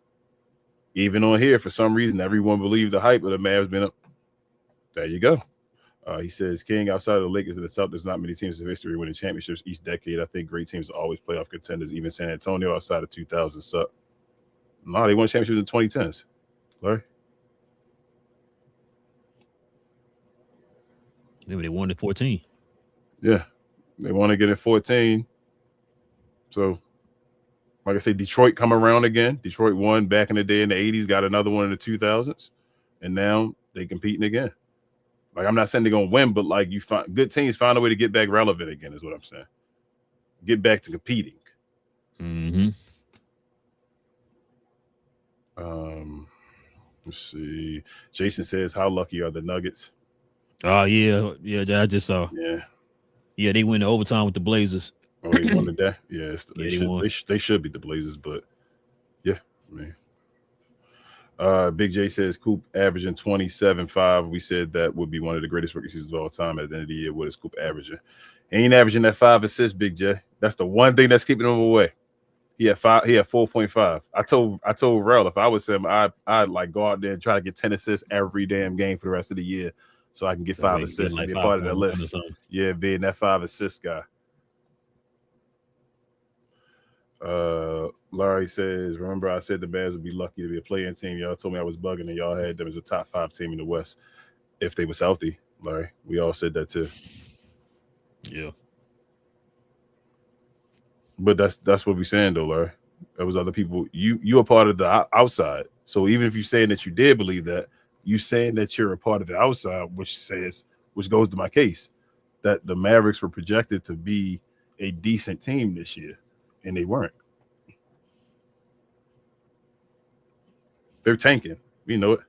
Even on here, for some reason, everyone believed the hype of the Mavs being up. There you go. He says, King, outside of the Lakers and the Celtics, not many teams in history winning championships each decade. I think great teams are always playoff contenders. Even San Antonio outside of 2000 suck. No, they won championships in the 2010s. Larry? Maybe they won at 14. Yeah, they want to get in 14. So, like I say, Detroit come around again. Detroit won back in the day in the 80s, got another one in the 2000s, and now they competing again. Like, I'm not saying they're going to win, but, like, you find good teams find a way to get back relevant again is what I'm saying. Get back to competing. Mm-hmm. Let's see. Jason says, how lucky are the Nuggets? Oh, yeah. I just saw. Yeah, they went to overtime with the Blazers. Oh, they won today? Yeah, they should beat the Blazers, but yeah, man. Big J says, Coop averaging 27.5. We said that would be one of the greatest rookie seasons of all time at the end of the year. What is Coop averaging? He ain't averaging that 5 assists, Big J. That's the one thing that's keeping him away. He had 4.5. I told Rel if I was him, I'd like go out there and try to get 10 assists every damn game for the rest of the year so I can get 5 assists and be a part of that list. Yeah, being that 5 assist guy. Larry says, remember I said the Bears would be lucky to be a play-in team. Y'all told me I was bugging and y'all had them as a top 5 team in the West if they was healthy, Larry. We all said that too. Yeah. But that's what we're saying though, Larry. There was other people. You are part of the outside. So even if you're saying that you did believe that, you saying that you're a part of the outside, which goes to my case, that the Mavericks were projected to be a decent team this year, and they weren't. They're tanking. We know it.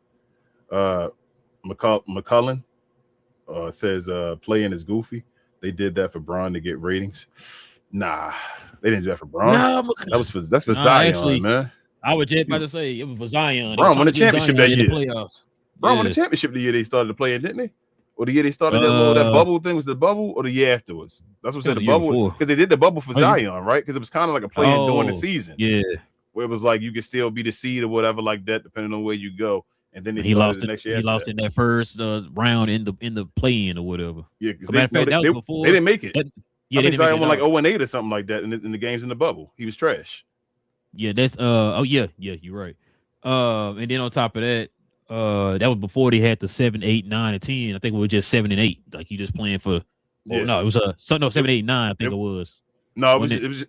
McCullen says playing is goofy. They did that for Bron to get ratings. Nah, they didn't do that for Bron. No, that's for Zion, actually, man. I was just about to say it was for Zion. Bron won the championship that year. Playoffs. Bron won the championship the year they started to play it, didn't they? Or the year they started that bubble thing was the bubble, or the year afterwards? That's what said the bubble, because they did the bubble for Zion, right? Because it was kind of like a play-in during the season. Yeah, where it was like you could still be the seed or whatever like that, depending on where you go. And then he lost the next year. He lost in that first round in the play-in or whatever. Yeah, because they didn't make it. I think Zion won like 0-8 or something like that in the games in the bubble. He was trash. Yeah, that's you're right. And then on top of that, that was before they had the 7, 8, 9, and 10. I think it was just 7 and 8. Like you just playing for. Yeah. Oh no, it was 7, 8, 9. I think it was. No, it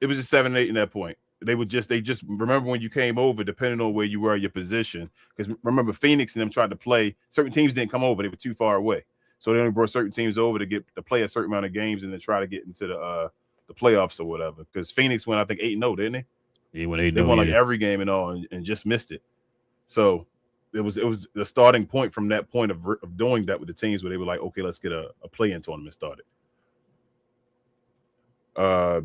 was just 7 and 8 in that point. They just remember when you came over, depending on where you were, your position. Because remember, Phoenix and them tried to play. Certain teams didn't come over; they were too far away. So they only brought certain teams over to play a certain amount of games and then try to get into the playoffs or whatever. Because Phoenix went, I think, 8-0, didn't they? Yeah, when they won like every game and all, and just missed it. So it was the starting point from that point of doing that with the teams where they were like, okay, let's get a play-in tournament started.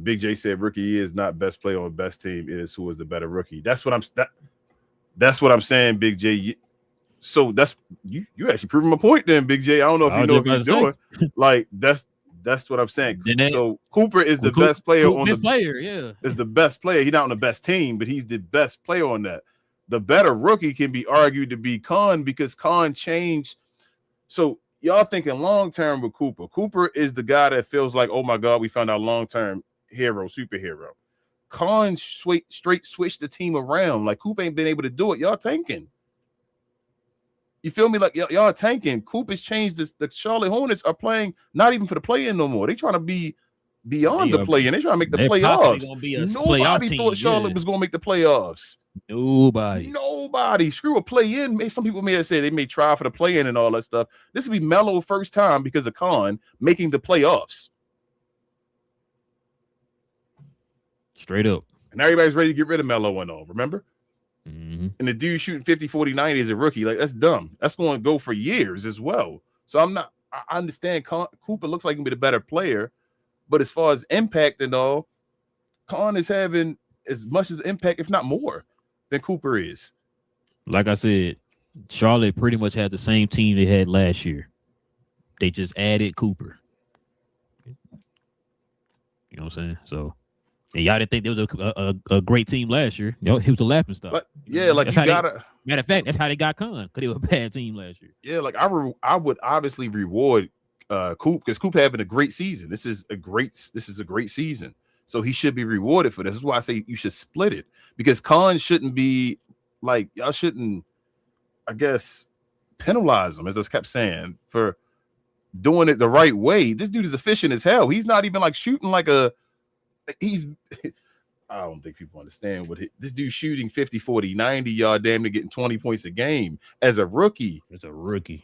Big J said rookie is not best player on best team. It is who is the better rookie. That's what I'm saying, Big J. So that's you actually proving my point then, Big J. I don't know if you know what you're doing. Like that's what I'm saying. So Cooper is the best player on the player, yeah. Is the best player. He's not on the best team, but he's the best player on that. The better rookie can be argued to be Khan because Khan changed. So y'all thinking long term with Cooper. Cooper is the guy that feels like, oh my God, we found our long-term superhero. Khan straight switched the team around. Like Cooper ain't been able to do it. Y'all tanking. You feel me? Like y'all tanking. Coop has changed this. The Charlotte Hornets are playing not even for the play-in no more. They trying to be beyond the play-in. They trying to make the playoffs. Nobody thought Charlotte was going to make the playoffs. Nobody. Screw a play-in. Some people may have said they may try for the play-in and all that stuff. This will be Melo first time because of Khan making the playoffs. Straight up. And everybody's ready to get rid of Melo and all. Remember? Mm-hmm. And the dude shooting 50, 40, 90 as a rookie, like that's dumb. That's going to go for years as well. So I understand Cooper looks like he can be the better player, but as far as impact and all, Khan is having as much as impact, if not more, than Cooper is. Like I said, Charlotte pretty much has the same team they had last year. They just added Cooper. You know what I'm saying? So, and y'all didn't think there was a great team last year. You know, he was a laughing stock. But yeah, like that's you gotta. Matter of fact, that's how they got Khan, because they were a bad team last year. Yeah, like I would obviously reward Coop, because Coop having a great season. This is a great season. So he should be rewarded for this. This is why I say you should split it, because Khan shouldn't be like, y'all shouldn't, I guess, penalize him, as I kept saying, for doing it the right way. This dude is efficient as hell. He's not even like shooting like he's I don't think people understand what this dude shooting 50, 40, 90 yard, damn near getting 20 points a game as a rookie. As a rookie.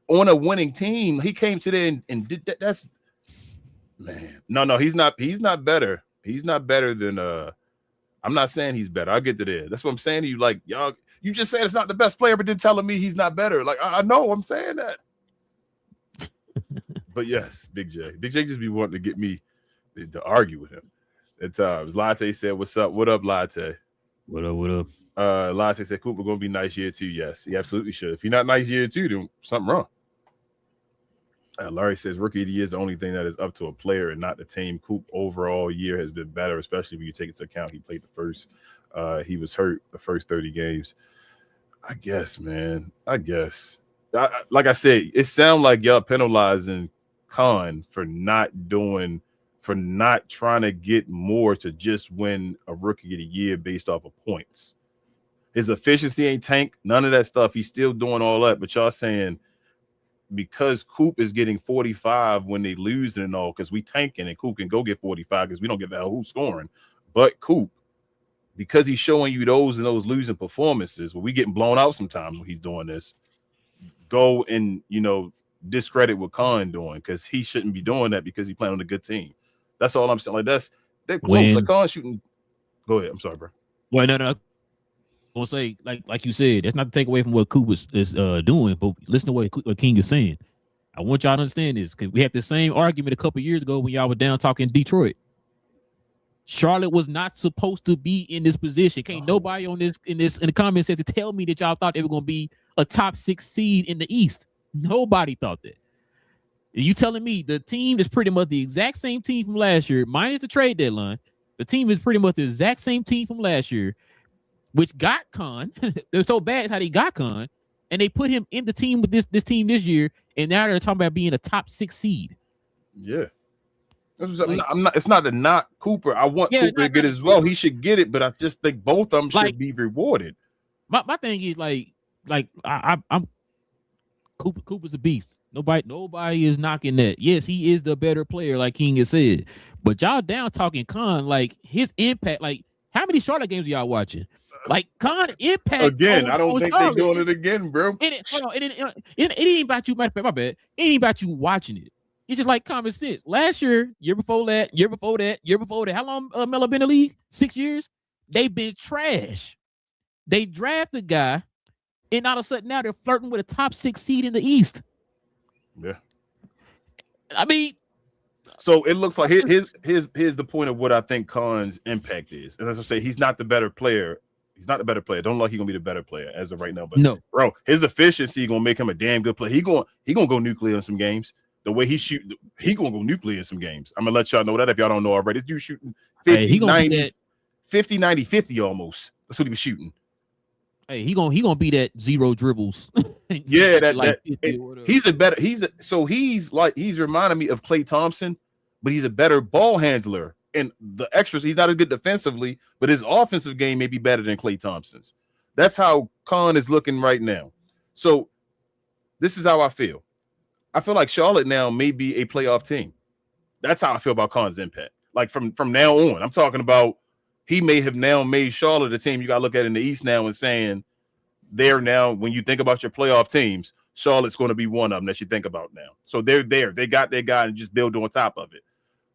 On a winning team, he came to there and did that. That's, man. No, he's not better. He's not better than I'm not saying he's better. I'll get to there. That's what I'm saying to you. Like, y'all, you just said it's not the best player, but then telling me he's not better. Like, I know I'm saying that. But yes, Big J just be wanting to get me to argue with him at times. Latte said, "What's up? What up, Latte? What up? Latte said, Cooper gonna be nice year 2. Yes, he absolutely should. If you're not nice year 2, then something wrong." Larry says, "Rookie of the year is the only thing that is up to a player and not the team. Coop overall year has been better, especially when you take into account he played the first. He was hurt the first 30 games. I guess, man. Like I said, it sounds like y'all penalizing Khan for not trying to get more to just win a rookie of the year based off of points. His efficiency ain't tanked, none of that stuff. He's still doing all that, but y'all saying because Coop is getting 45 when they lose and all, because we tanking and Coop can go get 45 because we don't give a hell who's scoring. But Coop, because he's showing you those losing performances, where we getting blown out sometimes when he's doing this, go and discredit what Khan doing, because he shouldn't be doing that because he's playing on a good team. That's all I'm saying. Like they're close. Like Khan shooting. Go ahead. I'm sorry, bro. Well, no. I will say, like you said, that's not to take away from what Coop is doing, but listen to what King is saying. I want y'all to understand this, because we had the same argument a couple years ago when y'all were down talking Detroit. Charlotte was not supposed to be in this position. Can't nobody in the comments said to tell me that y'all thought they were going to be a top 6 seed in the East. Nobody thought that. You telling me the team is pretty much the exact same team from last year, minus the trade deadline. The team is pretty much the exact same team from last year, which got Khan. They're so bad how they got Khan, and they put him in the team with this team this year, and now they're talking about being a top 6 seed. Yeah. I'm not. It's not to knock Cooper. I want Cooper to get it as well. He should get it, but I just think both of them should be rewarded. My thing is I'm Cooper's a beast. Nobody is knocking that. Yes, he is the better player, like King has said. But y'all down talking Khan, like his impact. Like, how many Charlotte games are y'all watching? Like, Khan impact again. I don't think they're doing it again, bro. It ain't about you. My bad. It ain't about you watching it. It's just like common sense. Last year before that. How long Melo been in the league? 6 years. They've been trash. They draft the guy, and all of a sudden now they're flirting with a top 6 seed in the East. Yeah. I mean, so it looks like here's the point of what I think Khan's impact is. And as I say, he's not the better player. He's not the better player. Don't look like he's gonna be the better player as of right now. But no, bro, his efficiency gonna make him a damn good player. He gonna go nuclear in some games. The way he shoot, he gonna go nuclear in some games. I'm gonna let y'all know that if y'all don't know already. This dude shooting 50, 90, 50, 90, 50 almost. That's what he was shooting. Hey, he gonna be that 0 dribbles. Yeah, he's reminding me of Klay Thompson, but he's a better ball handler. And the extras, he's not as good defensively, but his offensive game may be better than Klay Thompson's. That's how Khan is looking right now. So this is how I feel. I feel like Charlotte now may be a playoff team. That's how I feel about Khan's impact. Like from now on, I'm talking about he may have now made Charlotte a team you got to look at in the East now and saying they're now, when you think about your playoff teams, Charlotte's going to be one of them that you think about now. So they're there. They got their guy and just build on top of it.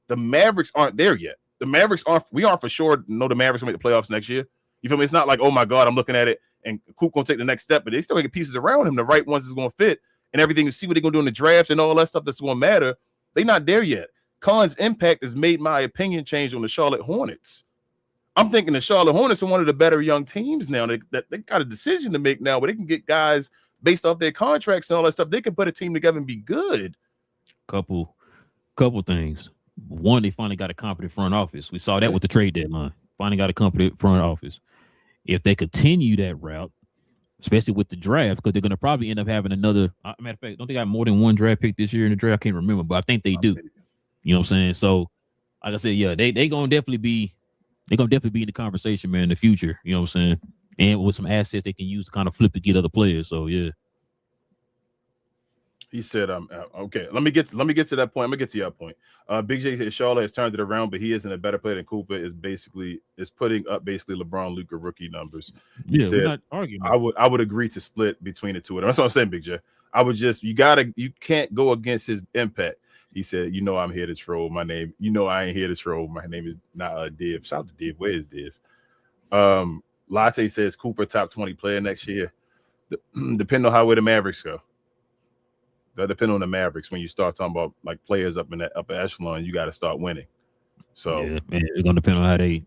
The Mavericks aren't there yet. We aren't for sure know the Mavericks will make the playoffs next year. You feel me? It's not like, oh my God, I'm looking at it and Coop going to take the next step, but they still get pieces around him. The right ones is going to fit and everything to see what they're going to do in the draft and all that stuff that's going to matter. They're not there yet. Khan's impact has made my opinion change on the Charlotte Hornets. I'm thinking the Charlotte Hornets are one of the better young teams now. They got a decision to make now where they can get guys based off their contracts and all that stuff. They can put a team together and be good. Couple things. One, they finally got a competent front office. We saw that with the trade deadline. Finally got a competent front office. If they continue that route, especially with the draft, because they're going to probably end up having another. Matter of fact, don't they got more than one draft pick this year in the draft? I can't remember, but I think they do. You know what I'm saying? So, like I said, yeah, they gonna definitely be in the conversation, man, in the future. You know what I'm saying? And with some assets they can use to kind of flip to get other players. So yeah. He said, okay, let me get to that point. I'm gonna get to your point. Big J said Charlotte has turned it around, but he isn't a better player than Cooper. Is putting up LeBron, Luka rookie numbers. He said, we're not arguing. I would agree to split between the two of them. That's what I'm saying, Big J. You can't go against his impact. He said, I'm here to troll. My name, I ain't here to troll. My name is not Div. Shout out to Div. Where is Div? Latte says Cooper top 20 player next year. Depending on where the Mavericks go. That depends on the Mavericks. When you start talking about like players up in that upper echelon, you got to start winning. So yeah, man, it's gonna depend on how they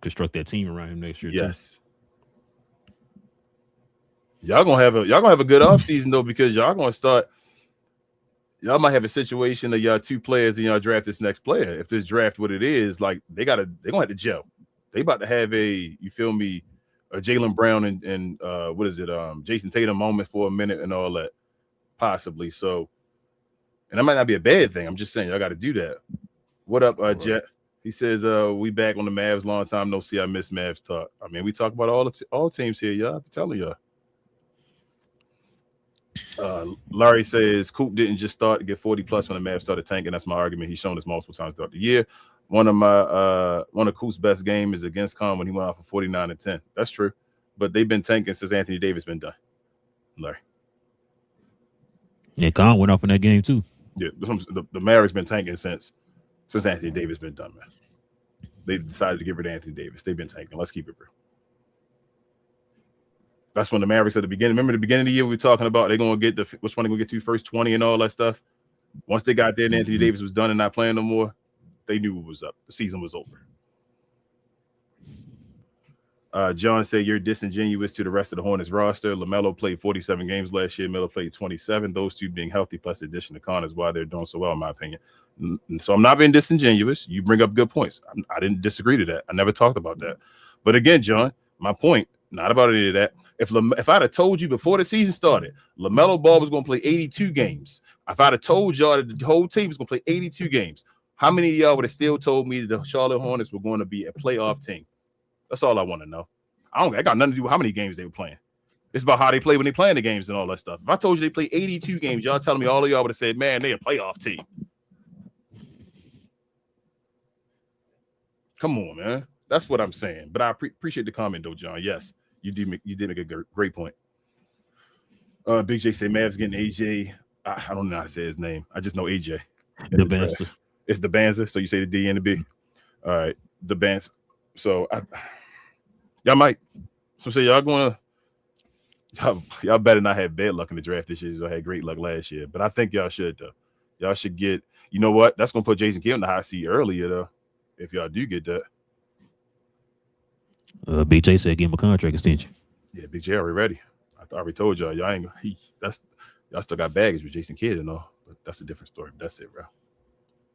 construct that team around him next year. Yes. Too. Y'all gonna have a good offseason though, because y'all might have a situation that y'all two players and y'all draft this next player. If this draft what it is, like they're gonna have to gel. They about to have a Jaylen Brown and Jason Tatum moment for a minute and all that. Possibly. So, and that might not be a bad thing. I'm just saying y'all got to do that. What up, Jet? He says, we back on the Mavs. Long time no see. I miss Mavs talk. I mean, we talk about all teams here, y'all. I'm telling y'all. Larry says Coop didn't just start to get 40 plus when the Mavs started tanking. That's my argument. He's shown this multiple times throughout the year. One of Coop's best game is against Con when he went out for 49 and 10. That's true, but they've been tanking since Anthony Davis been done. Larry. Yeah, Con went off in that game too. Yeah, the Mavericks been tanking since Anthony Davis been done, man. They decided to get rid of Anthony Davis. They've been tanking. Let's keep it real. That's when the Mavericks at the beginning. Remember the beginning of the year we were talking about they're gonna get which one they're gonna get to first 20 and all that stuff. Once they got there and Anthony Davis was done and not playing no more, they knew it was up. The season was over. John said you're disingenuous to the rest of the Hornets roster. LaMelo played 47 games last year. Miller played 27. Those two being healthy plus the addition to Con is why they're doing so well, in my opinion. So I'm not being disingenuous. You bring up good points. I didn't disagree to that. I never talked about that. But again, John, my point, not about any of that. If I'd have told you before the season started, LaMelo Ball was going to play 82 games. If I'd have told y'all that the whole team was going to play 82 games, how many of y'all would have still told me that the Charlotte Hornets were going to be a playoff team? That's all I want to know. I got nothing to do with how many games they were playing. It's about how they play when they playing the games and all that stuff. If I told you they play 82 games, y'all telling me all of y'all would have said, man, they a playoff team. Come on, man. That's what I'm saying. But I appreciate the comment, though, John. Yes, you did make a great point. Big J say Mavs getting AJ. I don't know how to say his name. I just know AJ. The Banza. It's the Banza. So you say the D and the B. All right, the Banza. So y'all might. So say y'all better not have bad luck in the draft this year. Y'all had great luck last year, but I think y'all should though. Y'all should get. You know what? That's gonna put Jason Kidd in the hot seat earlier though. If y'all do get that. Big J said give him a contract extension. Yeah, Big J already ready. I already told y'all. Y'all ain't. Y'all still got baggage with Jason Kidd and all, but that's a different story. That's it, bro.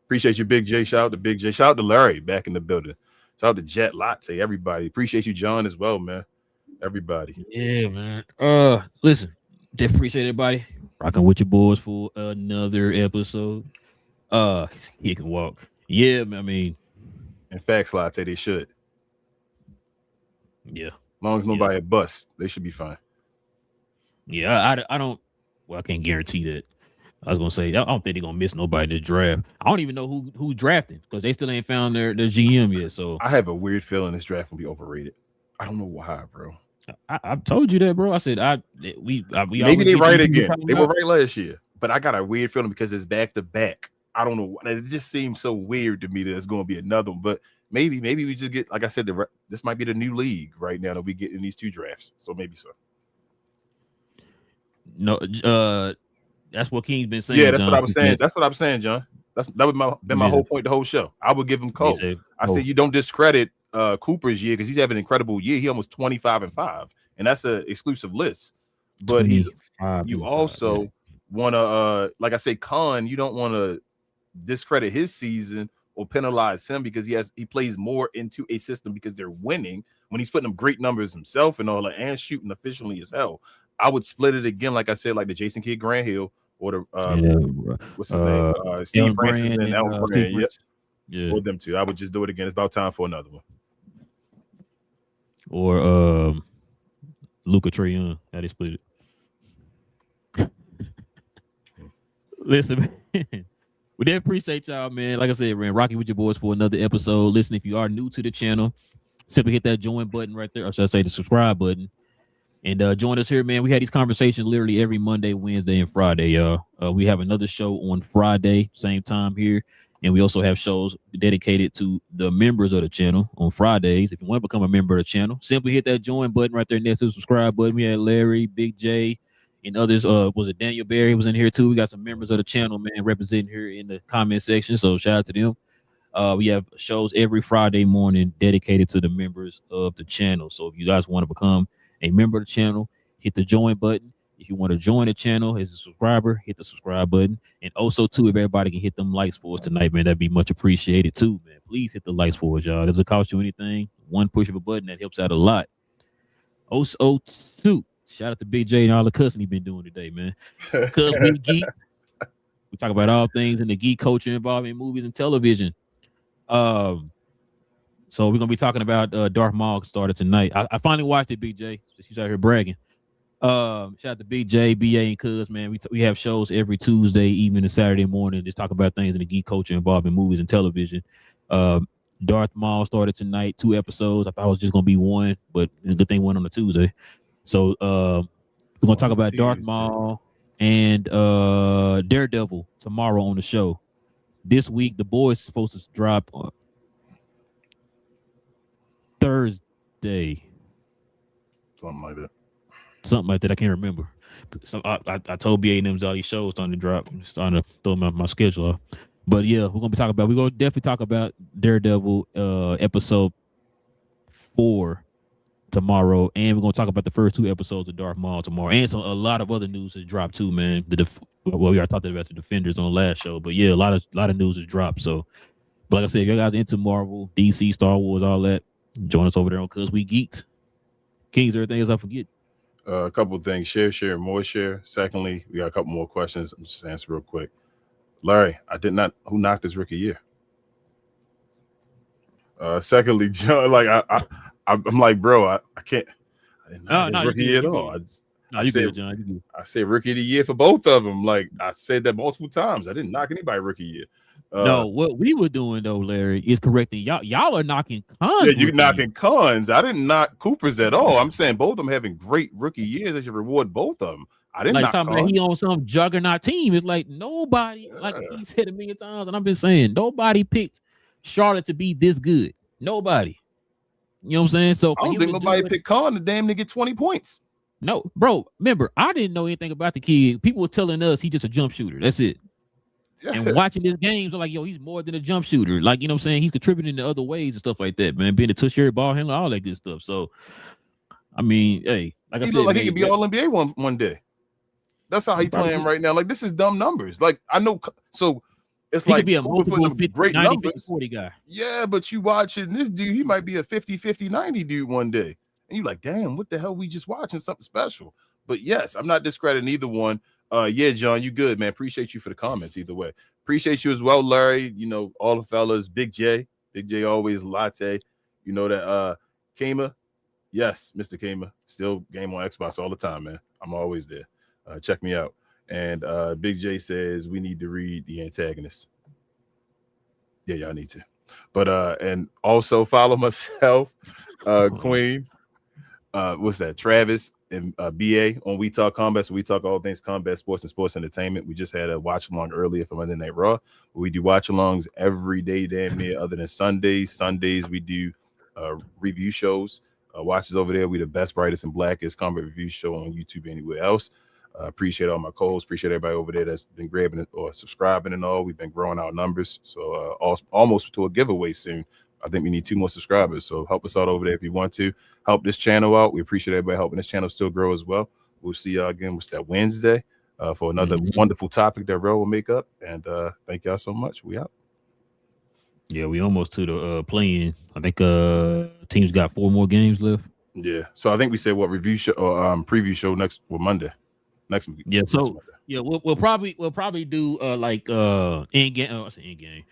Appreciate you, Big J. Shout out to Big J. Shout out to Larry back in the building. Shout out to Jet Latte, everybody. Appreciate you, John, as well, man. Everybody. Yeah, man. Listen, definitely appreciate everybody rocking with your boys for another episode. He can walk. Yeah, man, I mean, in fact, Latte, they should. Yeah. As long as nobody busts, they should be fine. Yeah, I don't. Well, I can't guarantee that. I was gonna say I don't think they're gonna miss nobody in this draft. I don't even know who's drafting because they still ain't found their GM yet. So I have a weird feeling this draft will be overrated. I don't know why, bro. I told you that, bro. I said we maybe they right again. They were right last year, but I got a weird feeling because it's back to back. I don't know. It just seems so weird to me that it's gonna be another one. But maybe we just get, like I said, this might be the new league right now that we get in these two drafts. So maybe so. No, that's what King's been saying. Yeah, that's John. what I was saying. That's what I'm saying, John. That would been my whole point the whole show. I would give him Cole. I said you don't discredit Cooper's year because he's having an incredible year. He almost 25-5, and that's an exclusive list. But you also want to like I say, Khan, you don't want to discredit his season or penalize him because he plays more into a system because they're winning when he's putting up great numbers himself and all that and shooting efficiently as hell. I would split it again, like I said, like the Jason Kidd Grant Hill or the what's his name? Steve Francis and Elton Brand. Yeah. Or them two. I would just do it again. It's about time for another one. Or Luka Trae Young. How they split it. Listen, man. We did appreciate y'all, man. Like I said, man, rocking with your boys for another episode. Listen, if you are new to the channel, simply hit that join button right there, or should I say the subscribe button, and join us here, man. We had these conversations literally every Monday, Wednesday, and Friday, y'all. We have another show on Friday, same time here, and we also have shows dedicated to the members of the channel on Fridays. If you want to become a member of the channel, simply hit that join button right there next to the subscribe button. We had Larry, Big J, and others. Was it Daniel Barry was in here too? We got some members of the channel, man, representing here in the comment section. So shout out to them. We have shows every Friday morning dedicated to the members of the channel. So if you guys want to become a member of the channel, hit the join button. If you want to join the channel as a subscriber, hit the subscribe button. And also too, if everybody can hit them likes for us tonight, man, that'd be much appreciated too, man. Please hit the likes for us, y'all. It doesn't cost you anything. One push of a button that helps out a lot. 002. Shout out to Big J and all the cussing he been doing today, man. Because we geek. We talk about all things in the geek culture involving movies and television. So we're gonna be talking about Darth Maul started tonight. I finally watched it, Big J. She's out here bragging. Shout out to Big J, BA, and Cuz, man. We have shows every Tuesday evening and Saturday morning. Just talk about things in the geek culture involving movies and television. Darth Maul started tonight, 2 episodes. I thought it was just gonna be 1, but the good thing went on a Tuesday. So we're gonna talk about Darth Maul and Daredevil tomorrow on the show. This week, The Boys is supposed to drop Thursday. Something like that. I can't remember. So I told BA and them all these shows starting to drop. I'm starting to throw my schedule off. But yeah, we're gonna definitely talk about Daredevil episode 4 tomorrow, and we're gonna talk about the first 2 episodes of Darth Maul tomorrow, and a lot of other news has dropped too, man. We already talked about the Defenders on the last show, but yeah, a lot of news has dropped. So, but like I said, if you guys are into Marvel, DC, Star Wars, all that, join us over there on Cause We Geeked. Kings, everything else I forget. A couple of things. Share, more share. Secondly, we got a couple more questions. I'm just answer real quick. Larry, who knocked his rookie year? Secondly, John, like I'm like, bro, I can't. I didn't know rookie year at all. I said rookie of the year for both of them. Like I said that multiple times. I didn't knock anybody rookie year. No, what we were doing though, Larry, is correcting y'all. Y'all are knocking Cons. Yeah, you're knocking Cons. I didn't knock Cooper's at all. I'm saying both of them having great rookie years. They should reward both of them. I didn't like talking about he on some juggernaut team. It's like nobody, like he said 1,000,000 times, and I've been saying nobody picked Charlotte to be this good. Nobody. You know what I'm saying? So I don't think nobody picked Con to damn near get 20 points. No, bro. Remember, I didn't know anything about the kid. People were telling us he's just a jump shooter. That's it. Yeah. And watching his games, I'm like, yo, he's more than a jump shooter. Like, you know what I'm saying? He's contributing in other ways and stuff like that, man. Being a tertiary ball handler, all that good stuff. So, I mean, hey, like I said, look like he could be all NBA one day. That's how he's playing right now. Like, this is dumb numbers. Like, I know. So it's he like could be a multiple 50, great 90, numbers. 50, 40 guy. Yeah, but you watching this dude, he might be a 50, 50, 90 dude one day. And you're like, damn, what the hell we just watching? Something special. But yes, I'm not discrediting either one. Yeah, John, you good, man. Appreciate you for the comments either way. Appreciate you as well, Larry. You know, all the fellas, Big J always latte. You know that Kama. Yes, Mr. Kama. Still game on Xbox all the time, man. I'm always there. Check me out. And Big J says we need to read the antagonist. Yeah, y'all need to. But and also follow myself, Queen. What's that? Travis and BA on We Talk Combat. So we talk all things combat sports and sports entertainment. We just had a watch along earlier for Monday Night Raw. We do watch alongs every day, damn near, other than Sundays. Sundays we do review shows. Watches over there. We the best, brightest, and blackest combat review show on YouTube anywhere else. Appreciate all my co-hosts. Appreciate everybody over there that's been grabbing it or subscribing and all. We've been growing our numbers. So almost to a giveaway soon. I think we need 2 more subscribers. So help us out over there if you want to. Help this channel out. We appreciate everybody helping this channel still grow as well. We'll see y'all again. What's that, Wednesday? For another wonderful topic that Relle will make up. And thank y'all so much. We out. Yeah, we almost to the play-in. I think teams got 4 more games left. Yeah. So I think we said what review show or preview show Monday. Next week. Yeah. So yeah, we'll probably do like end game.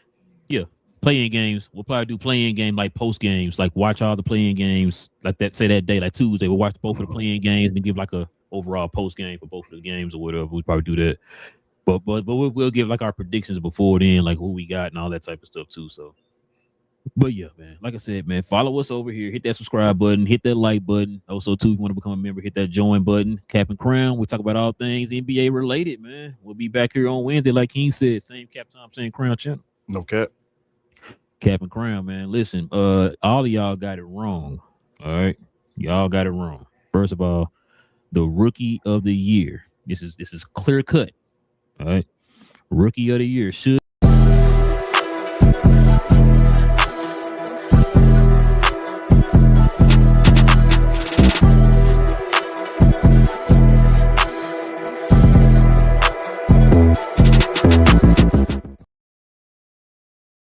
Yeah, play-in games. We'll probably do play-in game like post games, like watch all the play-in games like that. Say that day, like Tuesday, we'll watch both of the play-in games and give like a overall post game for both of the games or whatever. We'll probably do that. But we'll give like our predictions before then, like who we got and all that type of stuff too. So. But yeah, man, like I said, man, follow us over here. Hit that subscribe button. Hit that like button. Also, too, if you want to become a member, hit that join button. Cap and Crown. We talk about all things NBA related, man. We'll be back here on Wednesday, like King said. Same Cap Time, same Crown channel. No cap. Cap and Crown, man. Listen, all of y'all got it wrong. All right, y'all got it wrong. First of all, the rookie of the year. This is clear cut. All right, rookie of the year should.